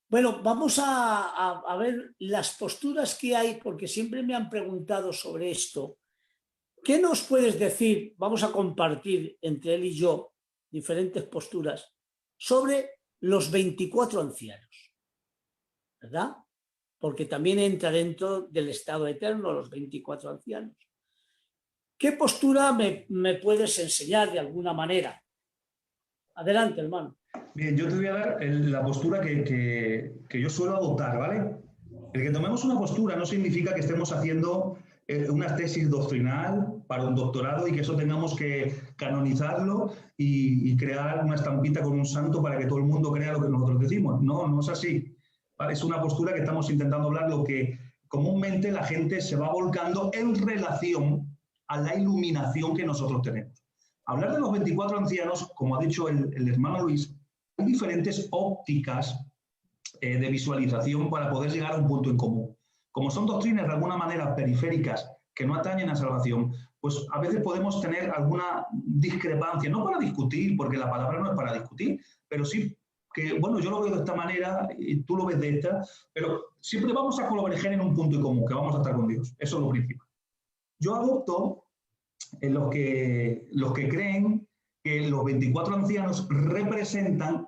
Bueno, vamos a ver las posturas que hay, porque siempre me han preguntado sobre esto. ¿Qué nos puedes decir? Vamos a compartir entre él y yo diferentes posturas sobre los 24 ancianos, ¿verdad? Porque también entra dentro del estado eterno los 24 ancianos. ¿Qué postura me puedes enseñar de alguna manera? Adelante, hermano. Bien, yo te voy a dar la postura que yo suelo adoptar, ¿vale? El que tomemos una postura no significa que estemos haciendo una tesis doctrinal para un doctorado y que eso tengamos que canonizarlo y crear una estampita con un santo para que todo el mundo crea lo que nosotros decimos. No, no es así. ¿Vale? Es una postura que estamos intentando hablar lo que comúnmente la gente se va volcando en relación a la iluminación que nosotros tenemos. Hablar de los 24 ancianos, como ha dicho el hermano Luis, hay diferentes ópticas de visualización para poder llegar a un punto en común. Como son doctrinas de alguna manera periféricas que no atañen a salvación, pues a veces podemos tener alguna discrepancia, no para discutir, porque la palabra no es para discutir, pero sí que, bueno, yo lo veo de esta manera y tú lo ves de esta, pero siempre vamos a converger en un punto en común, que vamos a estar con Dios. Eso es lo principal. Yo adopto en los que creen que los 24 ancianos representan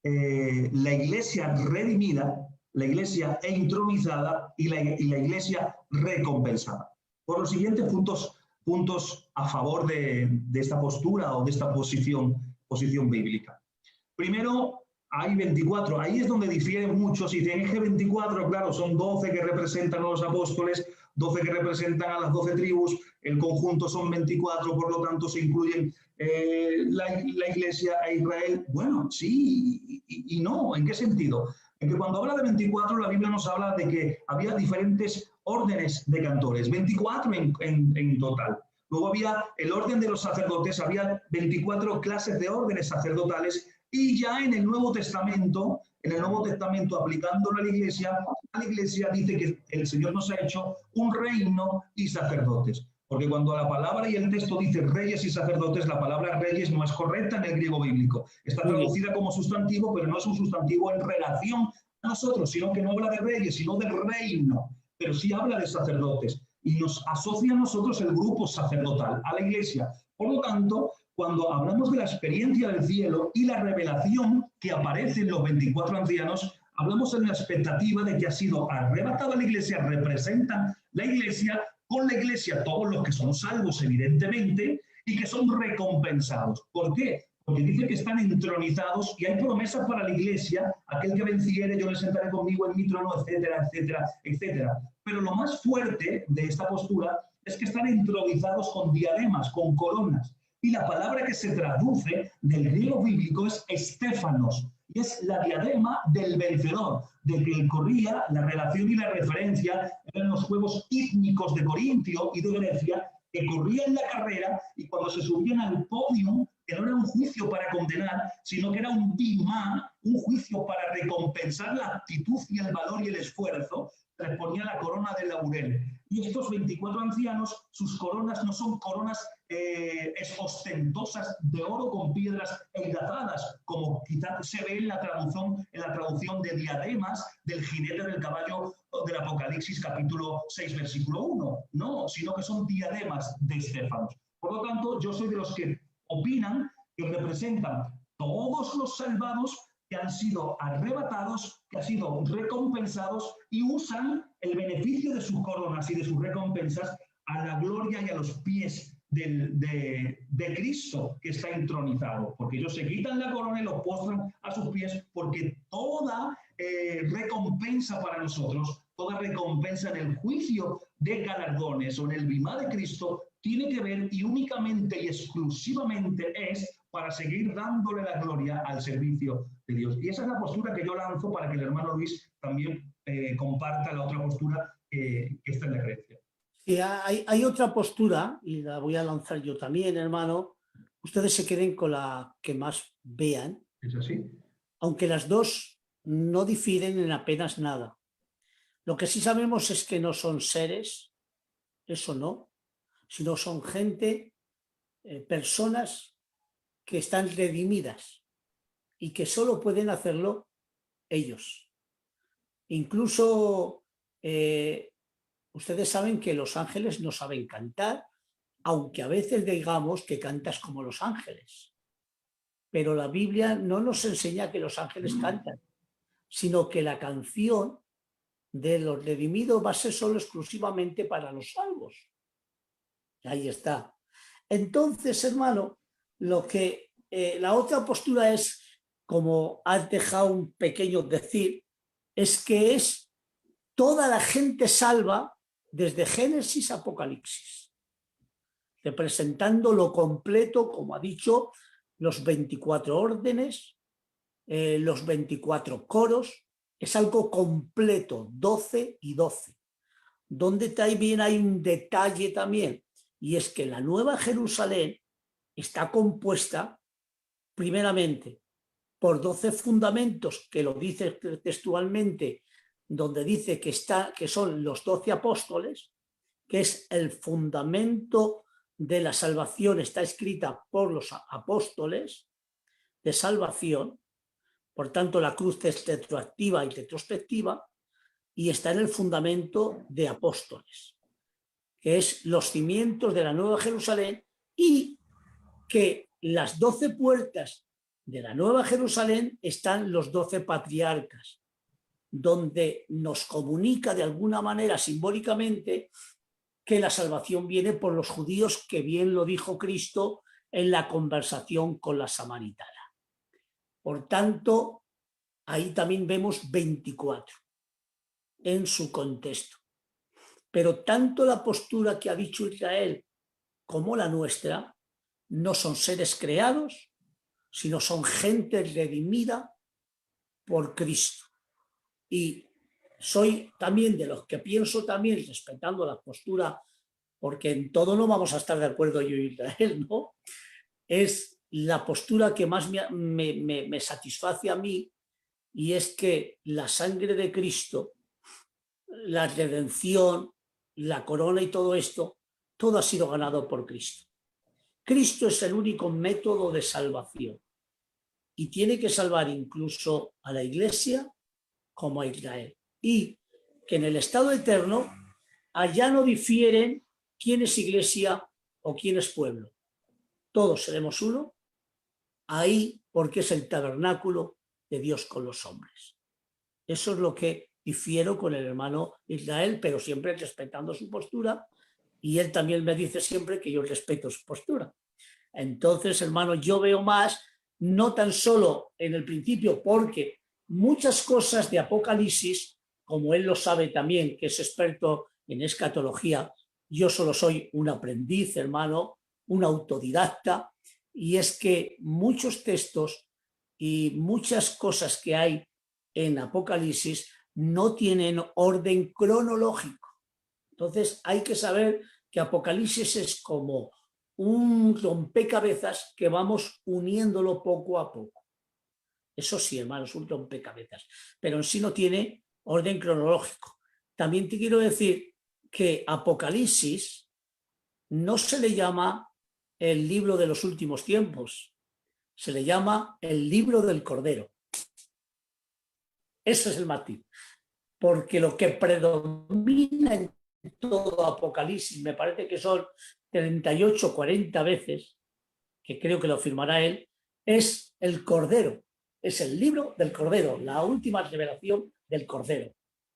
la iglesia redimida, la iglesia entronizada y la iglesia recompensada. Por los siguientes puntos a favor de esta postura o de esta posición bíblica. Primero, hay 24, ahí es donde difieren muchos, y dicen, es que 24, claro, son 12 que representan a los apóstoles, 12 que representan a las 12 tribus, el conjunto son 24, por lo tanto se incluyen la iglesia a Israel. Bueno, sí y no. ¿En qué sentido? En que cuando habla de 24, la Biblia nos habla de que había diferentes órdenes de cantores, 24 en total. Luego había el orden de los sacerdotes, había 24 clases de órdenes sacerdotales, y ya en el Nuevo Testamento, aplicándolo a la iglesia dice que el Señor nos ha hecho un reino y sacerdotes. Porque cuando la palabra y el texto dice reyes y sacerdotes, la palabra reyes no es correcta en el griego bíblico. Está traducida como sustantivo, pero no es un sustantivo en relación a nosotros, sino que no habla de reyes, sino del reino. Pero sí habla de sacerdotes. Y nos asocia a nosotros el grupo sacerdotal, a la iglesia. Por lo tanto, cuando hablamos de la experiencia del cielo y la revelación que aparece en los 24 ancianos, hablamos en la expectativa de que ha sido arrebatada la iglesia, representan la iglesia, con la iglesia todos los que son salvos, evidentemente, y que son recompensados. ¿Por qué? Porque dice que están entronizados y hay promesas para la iglesia, aquel que venciere, yo le sentaré conmigo en mi trono, etcétera, etcétera, etcétera. Pero lo más fuerte de esta postura es que están entronizados con diademas, con coronas. Y la palabra que se traduce del griego bíblico es estéfanos, y es la diadema del vencedor, del que corría la relación y la referencia eran los juegos ítnicos de Corintio y de Grecia, que corrían la carrera y cuando se subían al podio, que no era un juicio para condenar, sino que era un bimá, un juicio para recompensar la actitud y el valor y el esfuerzo, les ponía la corona de laurel. Y estos 24 ancianos, sus coronas no son coronas ostentosas de oro con piedras enlazadas, como quizás se ve en la traducción de diademas del jinete del caballo del Apocalipsis capítulo 6, versículo 1. No, sino que son diademas de estéfanos. Por lo tanto, yo soy de los que opinan que representan todos los salvados que han sido arrebatados, que han sido recompensados y usan el beneficio de sus coronas y de sus recompensas a la gloria y a los pies de Cristo que está entronizado. Porque ellos se quitan la corona y los postran a sus pies, porque toda recompensa para nosotros, toda recompensa en el juicio de galardones o en el bimá de Cristo, tiene que ver y únicamente y exclusivamente es para seguir dándole la gloria al servicio de Dios. Y esa es la postura que yo lanzo para que el hermano Luis también comparta la otra postura que está en la creencia. Sí, hay otra postura, y la voy a lanzar yo también, hermano. Ustedes se queden con la que más vean. ¿Es así? Aunque las dos no difieren en apenas nada. Lo que sí sabemos es que no son seres, eso no, sino son gente, personas que están redimidas y que solo pueden hacerlo ellos. Incluso ustedes saben que los ángeles no saben cantar, aunque a veces digamos que cantas como los ángeles. Pero la Biblia no nos enseña que los ángeles cantan, sino que la canción de los redimidos va a ser solo exclusivamente para los salvos. Ahí está. Entonces, hermano, la otra postura es, como has dejado un pequeño decir, es que es toda la gente salva desde Génesis a Apocalipsis, representando lo completo, como ha dicho, los 24 órdenes, los 24 coros, es algo completo, 12 y 12. Donde también hay un detalle también, y es que la Nueva Jerusalén está compuesta primeramente por 12 fundamentos, que lo dice textualmente, donde dice que son los 12 apóstoles, que es el fundamento de la salvación, está escrita por los apóstoles de salvación, por tanto la cruz es retroactiva y retrospectiva, y está en el fundamento de apóstoles, que es los cimientos de la Nueva Jerusalén, y que las 12 puertas de la Nueva Jerusalén están los 12 patriarcas, donde nos comunica de alguna manera simbólicamente que la salvación viene por los judíos, que bien lo dijo Cristo en la conversación con la samaritana. Por tanto, ahí también vemos 24 en su contexto. Pero tanto la postura que ha dicho Israel como la nuestra no son seres creados, sino son gente redimida por Cristo. Y soy también de los que pienso también, respetando la postura, porque en todo no vamos a estar de acuerdo yo y Israel, ¿no? Es la postura que más me satisface a mí, y es que la sangre de Cristo, la redención, la corona y todo esto, todo ha sido ganado por Cristo. Cristo es el único método de salvación y tiene que salvar incluso a la Iglesia como a Israel. Y que en el estado eterno allá no difieren quién es Iglesia o quién es pueblo. Todos seremos uno ahí, porque es el tabernáculo de Dios con los hombres. Eso es lo que difiero con el hermano Israel, pero siempre respetando su postura, y él también me dice siempre que yo respeto su postura. Entonces, hermano, yo veo más, no tan solo en el principio, porque muchas cosas de Apocalipsis, como él lo sabe también, que es experto en escatología, yo solo soy un aprendiz, hermano, un autodidacta, y es que muchos textos y muchas cosas que hay en Apocalipsis no tienen orden cronológico. Entonces hay que saber que Apocalipsis es como un rompecabezas que vamos uniéndolo poco a poco. Eso sí, hermano, es un rompecabezas, pero en sí no tiene orden cronológico. También te quiero decir que Apocalipsis no se le llama el libro de los últimos tiempos, se le llama el libro del Cordero. Ese es el matiz, porque lo que predomina en todo Apocalipsis, me parece que son 38, 40 veces, que creo que lo firmará él, es el Cordero, es el libro del Cordero, la última revelación del Cordero.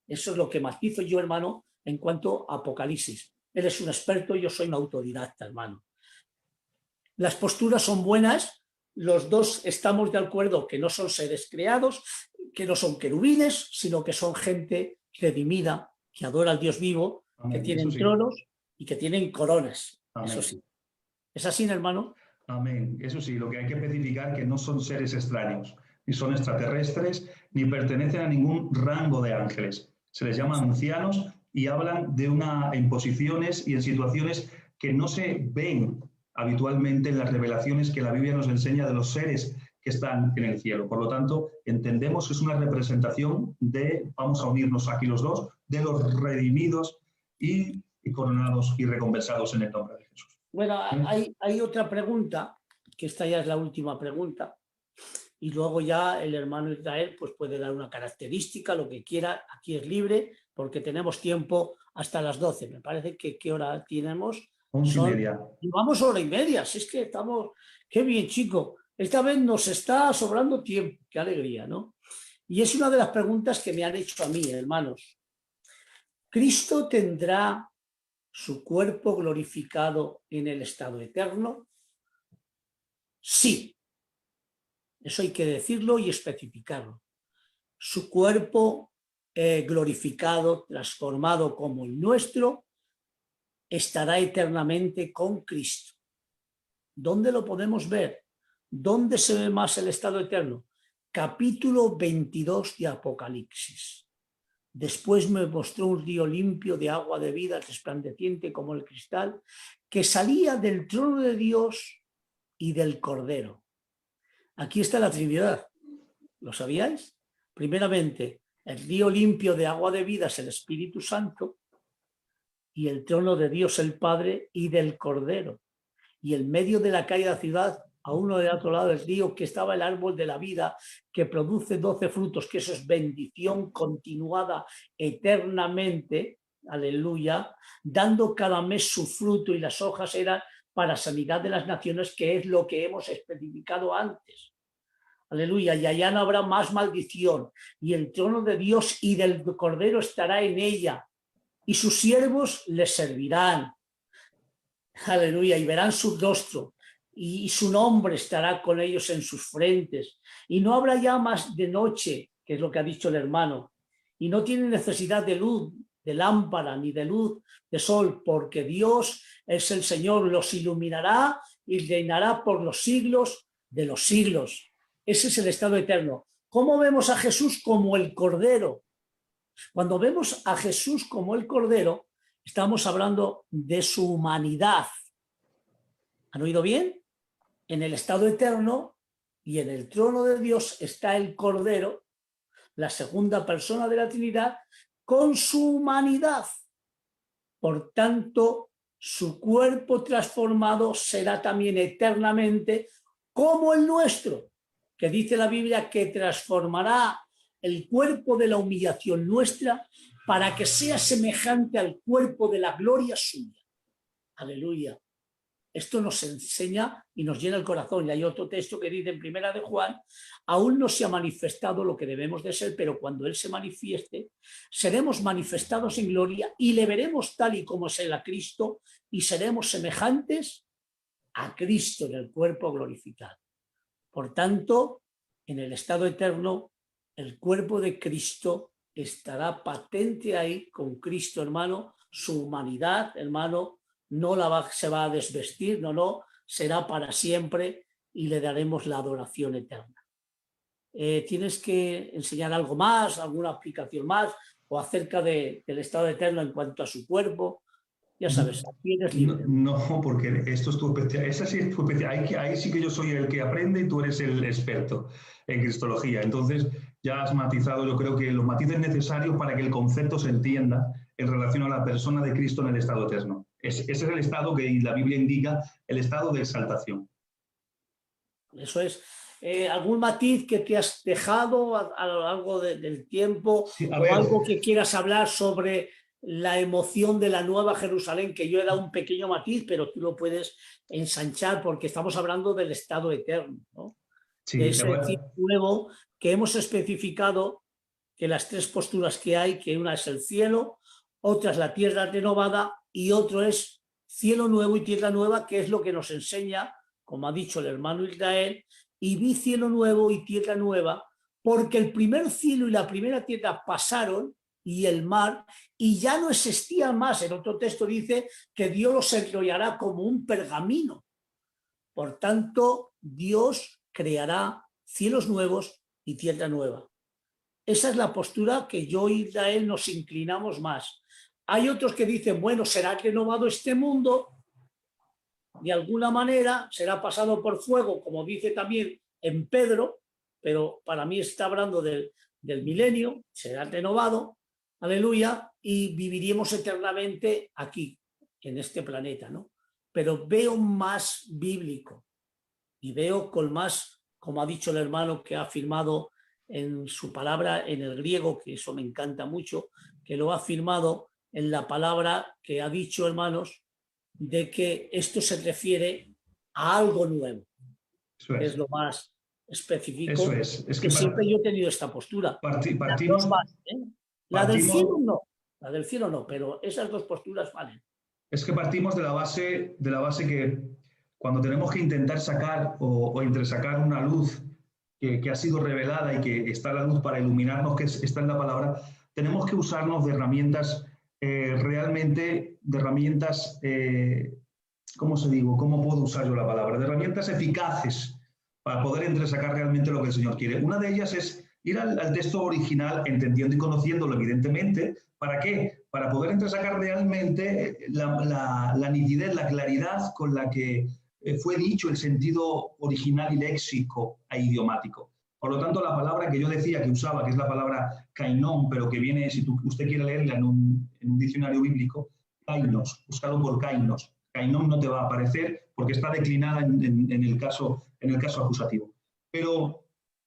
Eso es lo que matizo yo, hermano, en cuanto a Apocalipsis. Él es un experto, yo soy un autodidacta, hermano. Las posturas son buenas, los dos estamos de acuerdo que no son seres creados, que no son querubines, sino que son gente redimida, que adora al Dios vivo, amén, que tienen tronos y que tienen coronas. Amén. Eso sí. ¿Es así, hermano? Amén. Eso sí, lo que hay que especificar que no son seres extraños, ni son extraterrestres, ni pertenecen a ningún rango de ángeles. Se les llama ancianos y hablan en posiciones y en situaciones que no se ven habitualmente en las revelaciones que la Biblia nos enseña de los seres que están en el cielo. Por lo tanto, entendemos que es una representación de, vamos a unirnos aquí los dos, de los redimidos y coronados y recompensados en el nombre de Jesús. Bueno, hay otra pregunta, que esta ya es la última pregunta, y luego ya el hermano Israel pues puede dar una característica, lo que quiera, aquí es libre, porque tenemos tiempo hasta las 12. Me parece que ¿qué hora tenemos? 11:30. Llevamos hora y media, si es que estamos... Qué bien, chico. Esta vez nos está sobrando tiempo, qué alegría, ¿no? Y es una de las preguntas que me han hecho a mí, hermanos. ¿Cristo tendrá su cuerpo glorificado en el estado eterno? Sí. Eso hay que decirlo y especificarlo. Su cuerpo glorificado, transformado como el nuestro, estará eternamente con Cristo. ¿Dónde lo podemos ver? ¿Dónde se ve más el estado eterno? Capítulo 22 de Apocalipsis. Después me mostró un río limpio de agua de vida, resplandeciente como el cristal, que salía del trono de Dios y del Cordero. Aquí está la Trinidad. ¿Lo sabíais? Primeramente, el río limpio de agua de vida es el Espíritu Santo y el trono de Dios el Padre y del Cordero. Y en medio de la calle de la ciudad, a uno del otro lado del río, que estaba el árbol de la vida, que produce 12 frutos, que eso es bendición continuada eternamente, aleluya, dando cada mes su fruto, y las hojas eran para sanidad de las naciones, que es lo que hemos especificado antes. Aleluya, y allá no habrá más maldición, y el trono de Dios y del Cordero estará en ella, y sus siervos les servirán. Aleluya, y verán su rostro, y su nombre estará con ellos en sus frentes, y no habrá ya más de noche, que es lo que ha dicho el hermano, y no tienen necesidad de luz, de lámpara, ni de luz de sol, porque Dios es el Señor, los iluminará y reinará por los siglos de los siglos. Ese es el estado eterno. ¿Cómo vemos a Jesús? Como el Cordero. Cuando vemos a Jesús como el Cordero, estamos hablando de su humanidad. ¿Han oído bien? En el estado eterno y en el trono de Dios está el Cordero, la segunda persona de la Trinidad, con su humanidad. Por tanto, su cuerpo transformado será también eternamente como el nuestro, que dice la Biblia que transformará el cuerpo de la humillación nuestra para que sea semejante al cuerpo de la gloria suya. Aleluya. Esto nos enseña y nos llena el corazón. Y hay otro texto que dice en Primera de Juan, aún no se ha manifestado lo que debemos de ser, pero cuando Él se manifieste, seremos manifestados en gloria y le veremos tal y como es Él a Cristo, y seremos semejantes a Cristo en el cuerpo glorificado. Por tanto, en el estado eterno, el cuerpo de Cristo estará patente ahí con Cristo, hermano. Su humanidad, hermano, no se va a desvestir, no, será para siempre y le daremos la adoración eterna. ¿Tienes que enseñar algo más, alguna aplicación más, o acerca del estado eterno en cuanto a su cuerpo? Ya sabes, aquí eres libre. No, porque esto es tu especialidad. Esa sí es tu especialidad. Ahí sí que yo soy el que aprende y tú eres el experto en cristología. Entonces, ya has matizado, yo creo que los matices necesarios para que el concepto se entienda en relación a la persona de Cristo en el estado eterno. Ese es el estado que la Biblia indica, el estado de exaltación. Eso es. ¿Algún matiz que te has dejado a lo largo del tiempo, sí, o algo que quieras hablar sobre la emoción de la Nueva Jerusalén? Que yo he dado un pequeño matiz, pero tú lo puedes ensanchar porque estamos hablando del estado eterno, ¿no? Sí, de ese cielo nuevo que hemos especificado, que las tres posturas que hay, que una es el cielo, otra es la tierra renovada y otro es cielo nuevo y tierra nueva, que es lo que nos enseña, como ha dicho el hermano Israel, y vi cielo nuevo y tierra nueva, porque el primer cielo y la primera tierra pasaron, y el mar, y ya no existían más. En otro texto dice que Dios los enrollará como un pergamino. Por tanto, Dios creará cielos nuevos y tierra nueva. Esa es la postura que yo y Israel nos inclinamos más. Hay otros que dicen, bueno, será renovado este mundo, de alguna manera será pasado por fuego, como dice también en Pedro, pero para mí está hablando del milenio, será renovado, aleluya, y viviremos eternamente aquí, en este planeta, ¿no? Pero veo más bíblico y veo con más, como ha dicho el hermano que ha afirmado en su palabra en el griego, que eso me encanta mucho, que lo ha afirmado en la palabra que ha dicho, hermanos, de que esto se refiere a algo nuevo. Eso es lo más específico. Eso es que siempre yo he tenido esta postura. Partimos, la del cielo no, la del cielo no, pero esas dos posturas valen. Es que partimos de la base que cuando tenemos que intentar sacar o entresacar una luz que ha sido revelada y que está la luz para iluminarnos, que está en la palabra, tenemos que usarnos de herramientas realmente, de herramientas, ¿cómo se digo? ¿Cómo puedo usar yo la palabra? De herramientas eficaces para poder entresacar realmente lo que el Señor quiere. Una de ellas es ir al texto original, entendiendo y conociéndolo evidentemente. ¿Para qué? Para poder entresacar realmente la nitidez, la claridad con la que fue dicho el sentido original y léxico e idiomático. Por lo tanto, la palabra que yo decía que usaba, que es la palabra kainon, pero que viene, si usted quiere leerla en un diccionario bíblico, kainos, buscado por kainos. Kainon no te va a aparecer porque está declinada en el caso acusativo. Pero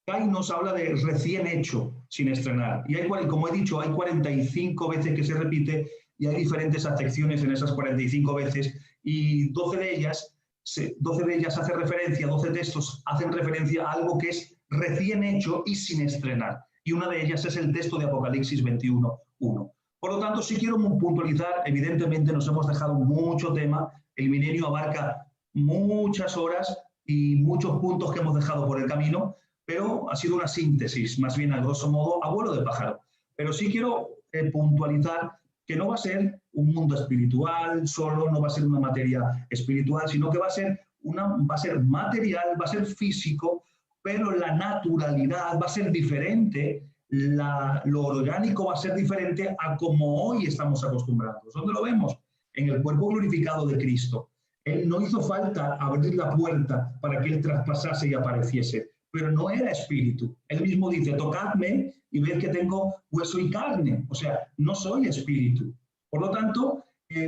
kainos habla de recién hecho, sin estrenar. Y hay, como he dicho, hay 45 veces que se repite y hay diferentes acepciones en esas 45 veces y 12 de ellas hacen referencia, 12 textos hacen referencia a algo que es recién hecho y sin estrenar. Y una de ellas es el texto de Apocalipsis 21:1. Por lo tanto, sí quiero puntualizar, evidentemente nos hemos dejado mucho tema, el milenio abarca muchas horas y muchos puntos que hemos dejado por el camino, pero ha sido una síntesis, más bien a grosso modo, a vuelo de pájaro. Pero sí quiero puntualizar que no va a ser un mundo espiritual solo, no va a ser una materia espiritual, sino que va a ser material, va a ser físico, pero la naturalidad va a ser diferente, lo orgánico va a ser diferente a como hoy estamos acostumbrados. ¿Dónde lo vemos? En el cuerpo glorificado de Cristo. Él no hizo falta abrir la puerta para que Él traspasase y apareciese, pero no era espíritu. Él mismo dice, tocadme y ved que tengo hueso y carne. O sea, no soy espíritu. Por lo tanto,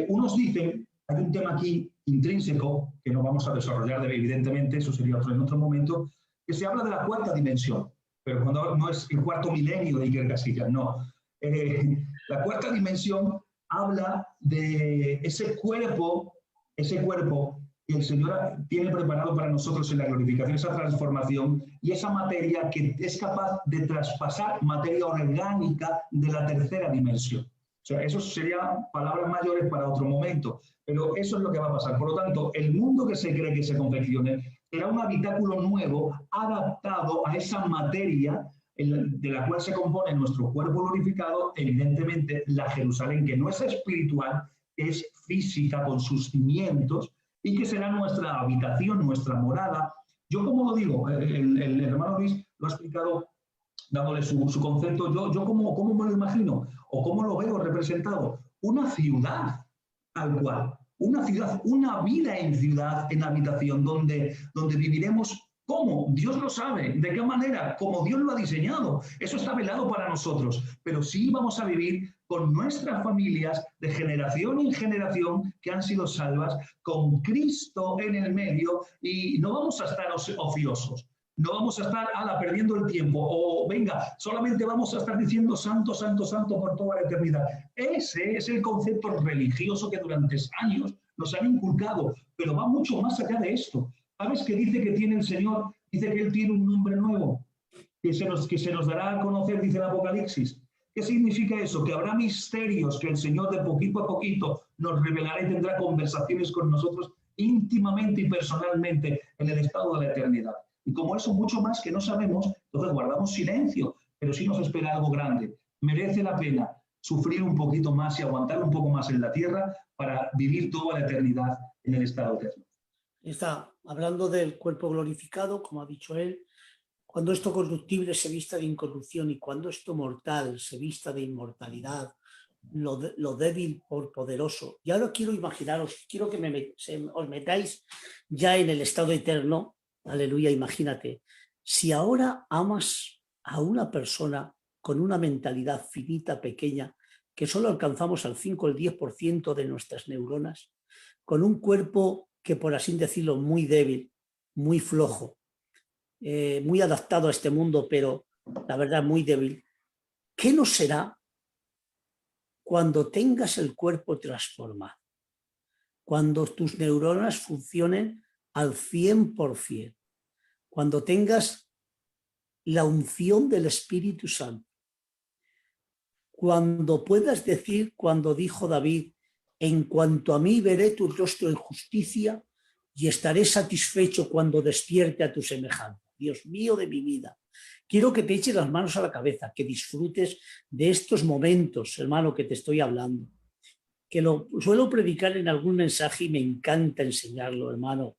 unos dicen, hay un tema aquí intrínseco, que no vamos a desarrollar evidentemente, eso sería en otro momento, que se habla de la cuarta dimensión, pero cuando no es el cuarto milenio de Iker Casillas, no. La cuarta dimensión habla de ese cuerpo que el Señor tiene preparado para nosotros en la glorificación, esa transformación y esa materia que es capaz de traspasar materia orgánica de la tercera dimensión. O sea, eso serían palabras mayores para otro momento, pero eso es lo que va a pasar. Por lo tanto, el mundo que se cree que se confeccione será un habitáculo nuevo adaptado a esa materia de la cual se compone nuestro cuerpo glorificado, evidentemente la Jerusalén que no es espiritual, es física con sus cimientos y que será nuestra habitación, nuestra morada. Yo como lo digo, el hermano Luis lo ha explicado dándole su concepto, yo ¿cómo me lo imagino? ¿O cómo lo veo representado? Una ciudad, tal cual. Una ciudad, una vida en ciudad, en habitación, donde viviremos. ¿Cómo? Dios lo sabe. ¿De qué manera? Como Dios lo ha diseñado. Eso está velado para nosotros. Pero sí vamos a vivir con nuestras familias de generación en generación que han sido salvas, con Cristo en el medio y no vamos a estar ociosos. No vamos a estar perdiendo el tiempo o venga, solamente vamos a estar diciendo santo, santo, santo por toda la eternidad. Ese es el concepto religioso que durante años nos han inculcado, pero va mucho más allá de esto. ¿Sabes qué dice que tiene el Señor? Dice que Él tiene un nombre nuevo, que se nos dará a conocer, dice el Apocalipsis. ¿Qué significa eso? Que habrá misterios que el Señor de poquito a poquito nos revelará y tendrá conversaciones con nosotros íntimamente y personalmente en el estado de la eternidad. Y como eso mucho más que no sabemos, entonces guardamos silencio, pero sí nos espera algo grande. Merece la pena sufrir un poquito más y aguantar un poco más en la tierra para vivir toda la eternidad en el estado eterno. Está hablando del cuerpo glorificado, como ha dicho él, cuando esto corruptible se vista de incorrupción y cuando esto mortal se vista de inmortalidad, lo débil por poderoso. Y ahora quiero imaginaros, quiero que os metáis ya en el estado eterno. Aleluya, imagínate, si ahora amas a una persona con una mentalidad finita, pequeña, que solo alcanzamos al 5 o el 10% de nuestras neuronas, con un cuerpo que, por así decirlo, muy débil, muy flojo, muy adaptado a este mundo, pero la verdad muy débil, ¿qué nos será cuando tengas el cuerpo transformado? Cuando tus neuronas funcionen al 100%, cuando tengas la unción del Espíritu Santo, cuando puedas decir, cuando dijo David, en cuanto a mí veré tu rostro en justicia y estaré satisfecho cuando despierte a tu semejanza. Dios mío de mi vida, quiero que te eches las manos a la cabeza, que disfrutes de estos momentos, hermano, que te estoy hablando, que lo suelo predicar en algún mensaje y me encanta enseñarlo, hermano,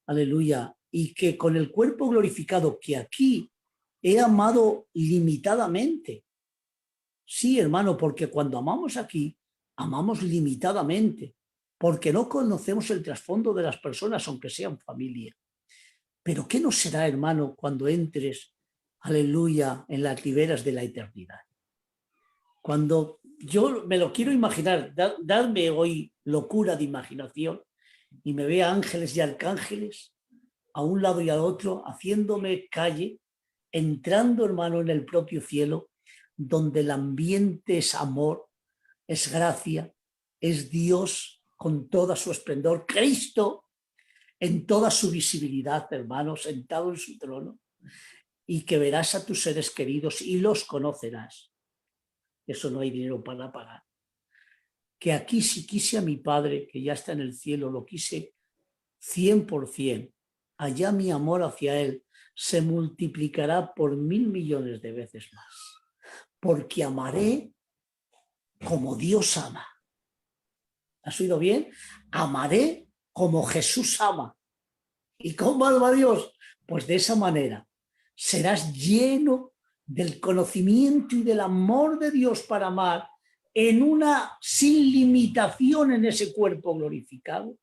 aleluya, y que con el cuerpo glorificado que aquí he amado limitadamente. Sí, hermano, porque cuando amamos aquí, amamos limitadamente, porque no conocemos el trasfondo de las personas, aunque sean familia. Pero ¿qué nos será, hermano, cuando entres aleluya, en las riberas de la eternidad. Cuando yo me lo quiero imaginar, darme hoy locura de imaginación y me vea ángeles y arcángeles a un lado y al otro, haciéndome calle, entrando, hermano, en el propio cielo, donde el ambiente es amor, es gracia, es Dios con toda su esplendor, Cristo en toda su visibilidad, hermano, sentado en su trono, y que verás a tus seres queridos y los conocerás. Eso no hay dinero para pagar. Que aquí si quise a mi Padre, que ya está en el cielo, lo quise 100%, allá mi amor hacia Él se multiplicará por 1.000 millones de veces más. Porque amaré como Dios ama. ¿Has oído bien? Amaré como Jesús ama. ¿Y cómo ama a Dios? Pues de esa manera serás lleno del conocimiento y del amor de Dios para amar en una sin limitación en ese cuerpo glorificado.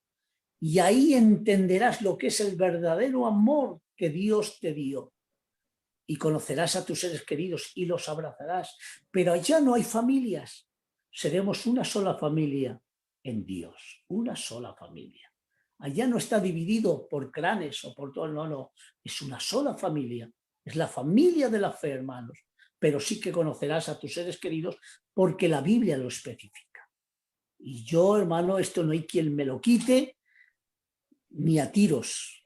Y ahí entenderás lo que es el verdadero amor que Dios te dio. Y conocerás a tus seres queridos y los abrazarás. Pero allá no hay familias. Seremos una sola familia en Dios. Una sola familia. Allá no está dividido por clanes o por todo. No, no. Es una sola familia. Es la familia de la fe, hermanos. Pero sí que conocerás a tus seres queridos porque la Biblia lo especifica. Y yo, hermano, esto no hay quien me lo quite ni a tiros.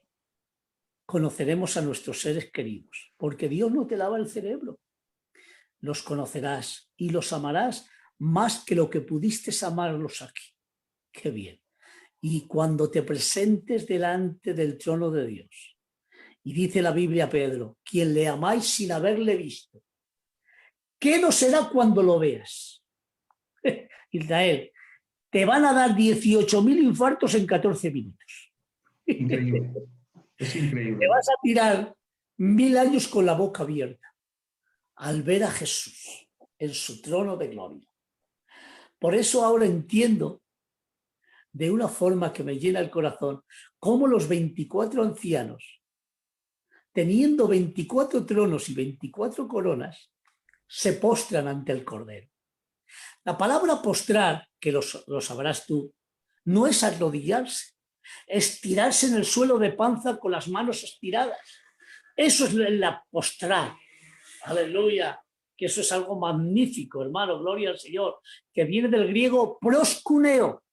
Conoceremos a nuestros seres queridos, porque Dios no te lava el cerebro. Los conocerás y los amarás más que lo que pudiste amarlos aquí. Qué bien. Y cuando te presentes delante del trono de Dios, y dice la Biblia, Pedro, quien le amáis sin haberle visto, ¿qué no será cuando lo veas? Israel, te van a dar 18.000 infartos en 14 minutos. Increíble. Es increíble. Te vas a tirar 1.000 años con la boca abierta al ver a Jesús en su trono de gloria. Por eso ahora entiendo de una forma que me llena el corazón cómo los 24 ancianos, teniendo 24 tronos y 24 coronas, se postran ante el Cordero. La palabra postrar, que lo sabrás tú, no es arrodillarse, es tirarse en el suelo de panza con las manos estiradas. Eso es la postrar. Aleluya. Que eso es algo magnífico, hermano, gloria al Señor, que viene del griego proskuneo.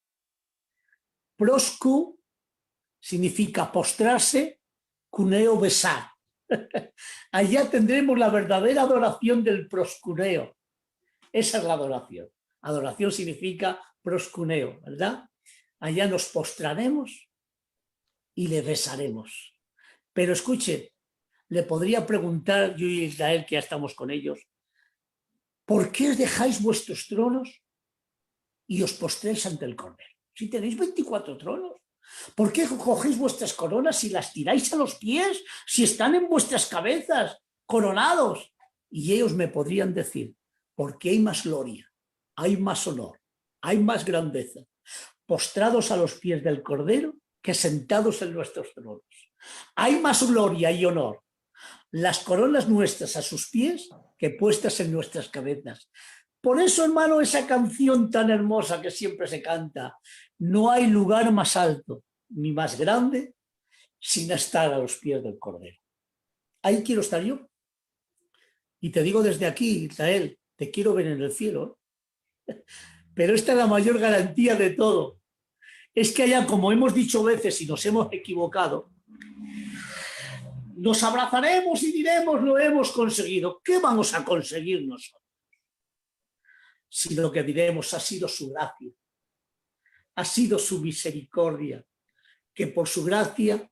Prosku significa postrarse, cuneo besar. Allá tendremos la verdadera adoración del proskuneo. Esa es la adoración. Adoración significa proskuneo, ¿verdad? Allá nos postraremos y le besaremos. Pero escuchen, le podría preguntar yo y Israel, que ya estamos con ellos, ¿por qué os dejáis vuestros tronos y os postréis ante el Cordero? Si tenéis 24 tronos, ¿por qué cogéis vuestras coronas y las tiráis a los pies si están en vuestras cabezas, coronados? Y ellos me podrían decir, porque hay más gloria, hay más honor, hay más grandeza, postrados a los pies del Cordero que sentados en nuestros tronos. Hay más gloria y honor, las coronas nuestras a sus pies que puestas en nuestras cabezas. Por eso, hermano, esa canción tan hermosa que siempre se canta, no hay lugar más alto ni más grande sin estar a los pies del Cordero. Ahí quiero estar yo. Y te digo desde aquí, Israel, te quiero ver en el cielo. Pero esta es la mayor garantía de todo. Es que allá, como hemos dicho veces y nos hemos equivocado, nos abrazaremos y diremos, lo hemos conseguido. ¿Qué vamos a conseguir nosotros? Si lo que diremos ha sido su gracia, ha sido su misericordia, que por su gracia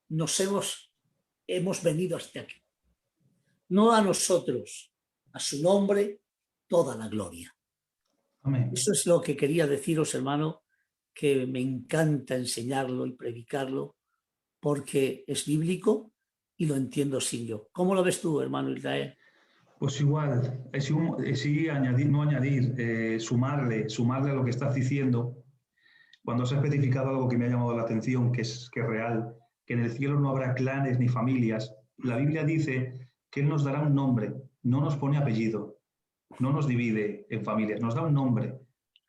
nos hemos venido hasta aquí. No a nosotros, a su nombre, toda la gloria. Amén. Eso es lo que quería deciros, hermano, que me encanta enseñarlo y predicarlo, porque es bíblico y lo entiendo sin yo. ¿Cómo lo ves tú, hermano Israel? Pues igual, sí añadir, no añadir, sumarle a lo que estás diciendo. Cuando se ha especificado algo que me ha llamado la atención, que es real, que en el cielo no habrá clanes ni familias. La Biblia dice que Él nos dará un nombre, no nos pone apellido, no nos divide en familias, nos da un nombre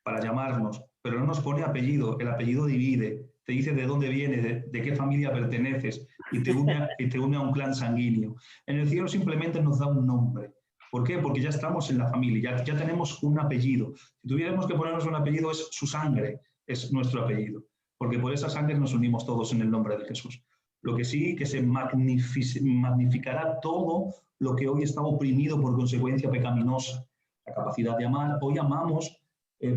para llamarnos, pero no nos pone apellido, el apellido divide, te dice de dónde vienes, de qué familia perteneces y te une a un clan sanguíneo. En el cielo simplemente nos da un nombre. ¿Por qué? Porque ya estamos en la familia, ya tenemos un apellido. Si tuviéramos que ponernos un apellido, es su sangre, es nuestro apellido, porque por esa sangre nos unimos todos en el nombre de Jesús. Lo que sí, que se magnificará todo lo que hoy está oprimido por consecuencia pecaminosa. La capacidad de amar, hoy amamos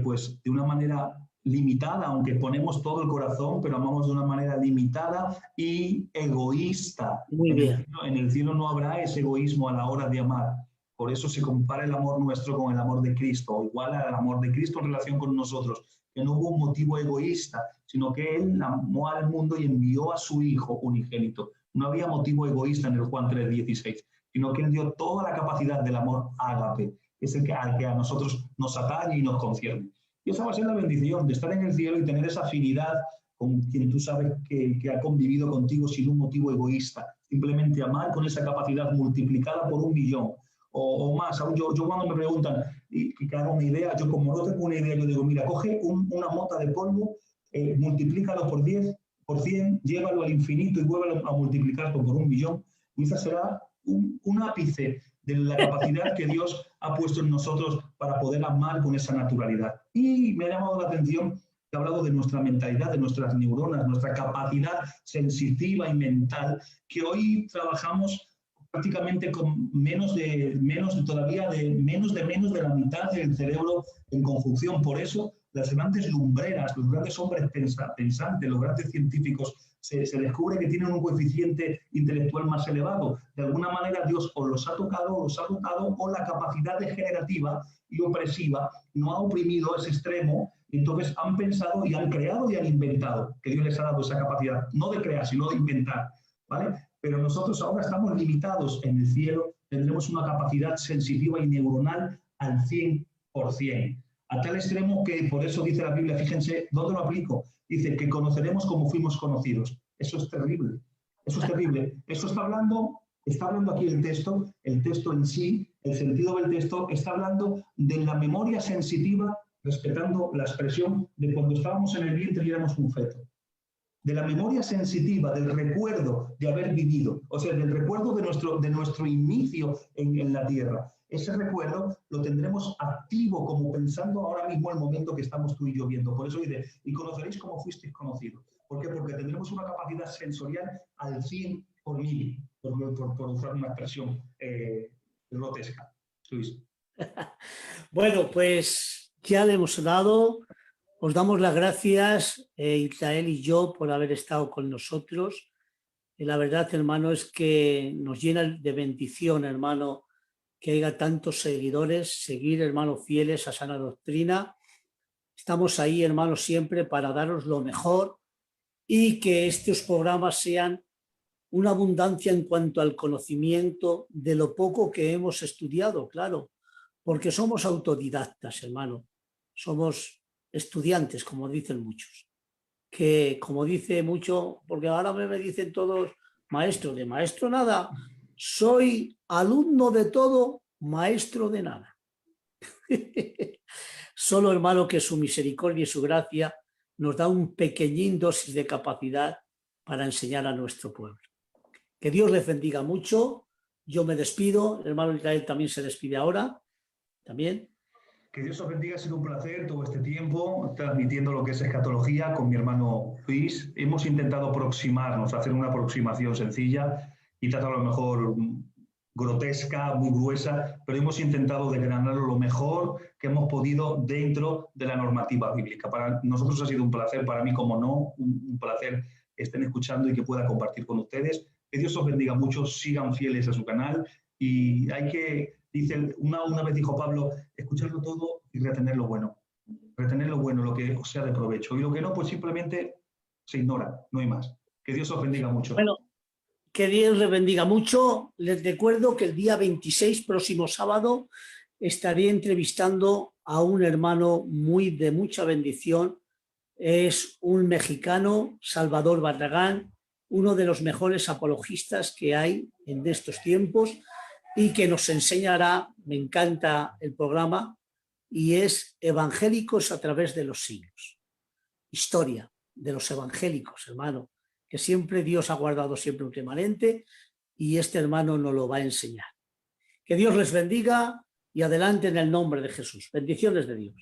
pues de una manera limitada, aunque ponemos todo el corazón, pero amamos de una manera limitada y egoísta. Muy bien. En el cielo no habrá ese egoísmo a la hora de amar. Por eso se compara el amor nuestro con el amor de Cristo, igual al amor de Cristo en relación con nosotros, que no hubo un motivo egoísta, sino que Él amó al mundo y envió a su Hijo unigénito. No había motivo egoísta en el Juan 3:16, sino que Él dio toda la capacidad del amor ágape, que es el que a nosotros nos atañe y nos concierne. Y esa va a ser la bendición de estar en el cielo y tener esa afinidad con quien tú sabes que ha convivido contigo sin un motivo egoísta. Simplemente amar con esa capacidad multiplicada por 1.000.000 o más. Aún yo cuando me preguntan y que hago una idea, yo como no tengo una idea, yo digo, mira, coge una mota de polvo, multiplícalo por 10, por 100, llévalo al infinito y vuélvalo a multiplicarlo por 1.000.000. Y esa será un ápice de la capacidad que Dios ha puesto en nosotros para poder amar con esa naturalidad. Y me ha llamado la atención que ha hablado de nuestra mentalidad, de nuestras neuronas, nuestra capacidad sensitiva y mental, que hoy trabajamos prácticamente con menos de la mitad del cerebro en conjunción. Por eso las grandes lumbreras, los grandes hombres pensantes, los grandes científicos, se descubre que tienen un coeficiente intelectual más elevado. De alguna manera Dios o los ha tocado, o los ha dotado, o la capacidad degenerativa y opresiva no ha oprimido ese extremo, y entonces han pensado y han creado y han inventado, que Dios les ha dado esa capacidad, no de crear, sino de inventar, ¿vale? Pero nosotros ahora estamos limitados. En el cielo tendremos una capacidad sensitiva y neuronal al 100%. A tal extremo que, por eso dice la Biblia, fíjense, ¿dónde lo aplico? Dice que conoceremos como fuimos conocidos. Eso es terrible. Eso es terrible. Eso está hablando aquí el texto en sí, el sentido del texto, está hablando de la memoria sensitiva, respetando la expresión de cuando estábamos en el vientre y éramos un feto. De la memoria sensitiva, del recuerdo de haber vivido, o sea, del recuerdo de nuestro inicio en la tierra. Ese recuerdo lo tendremos activo, como pensando ahora mismo el momento que estamos tú y yo viendo. Por eso dice, y conoceréis como fuisteis conocidos. ¿Por qué? Porque tendremos una capacidad sensorial al 100 por 1000, por usar una expresión grotesca. Luis. Bueno, pues ya le hemos dado. Os damos las gracias, Israel y yo, por haber estado con nosotros. Y la verdad, hermano, es que nos llena de bendición, hermano, que haya tantos seguidores, seguir, hermano, fieles a sana doctrina. Estamos ahí, hermano, siempre para daros lo mejor y que estos programas sean una abundancia en cuanto al conocimiento de lo poco que hemos estudiado, claro, porque somos autodidactas, hermano. Somos estudiantes, como dicen muchos, que como dice mucho, porque ahora me dicen todos maestro, de maestro nada, soy alumno de todo, maestro de nada. Solo, hermano, que su misericordia y su gracia nos da un pequeñín dosis de capacidad para enseñar a nuestro pueblo. Que Dios les bendiga mucho. Yo me despido, el hermano Israel también se despide ahora, también. Que Dios os bendiga, ha sido un placer todo este tiempo transmitiendo lo que es escatología con mi hermano Luis. Hemos intentado aproximarnos, hacer una aproximación sencilla, quizás a lo mejor grotesca, muy gruesa, pero hemos intentado desgranarlo lo mejor que hemos podido dentro de la normativa bíblica. Para nosotros ha sido un placer, para mí como no, un placer que estén escuchando y que pueda compartir con ustedes. Que Dios os bendiga mucho, sigan fieles a su canal y hay que... Dice, una vez dijo Pablo, escucharlo todo y retener lo bueno. Retener lo bueno, lo que os sea de provecho. Y lo que no, pues simplemente se ignora, no hay más. Que Dios os bendiga mucho. Bueno, que Dios les bendiga mucho. Les recuerdo que el día 26, próximo sábado, estaré entrevistando a un hermano de mucha bendición. Es un mexicano, Salvador Barragán, uno de los mejores apologistas que hay en estos tiempos. y que nos enseñará, me encanta el programa, y es Evangélicos a través de los siglos. Historia de los evangélicos, hermano, que siempre Dios ha guardado siempre un remanente y este hermano nos lo va a enseñar. Que Dios les bendiga y adelante en el nombre de Jesús. Bendiciones de Dios.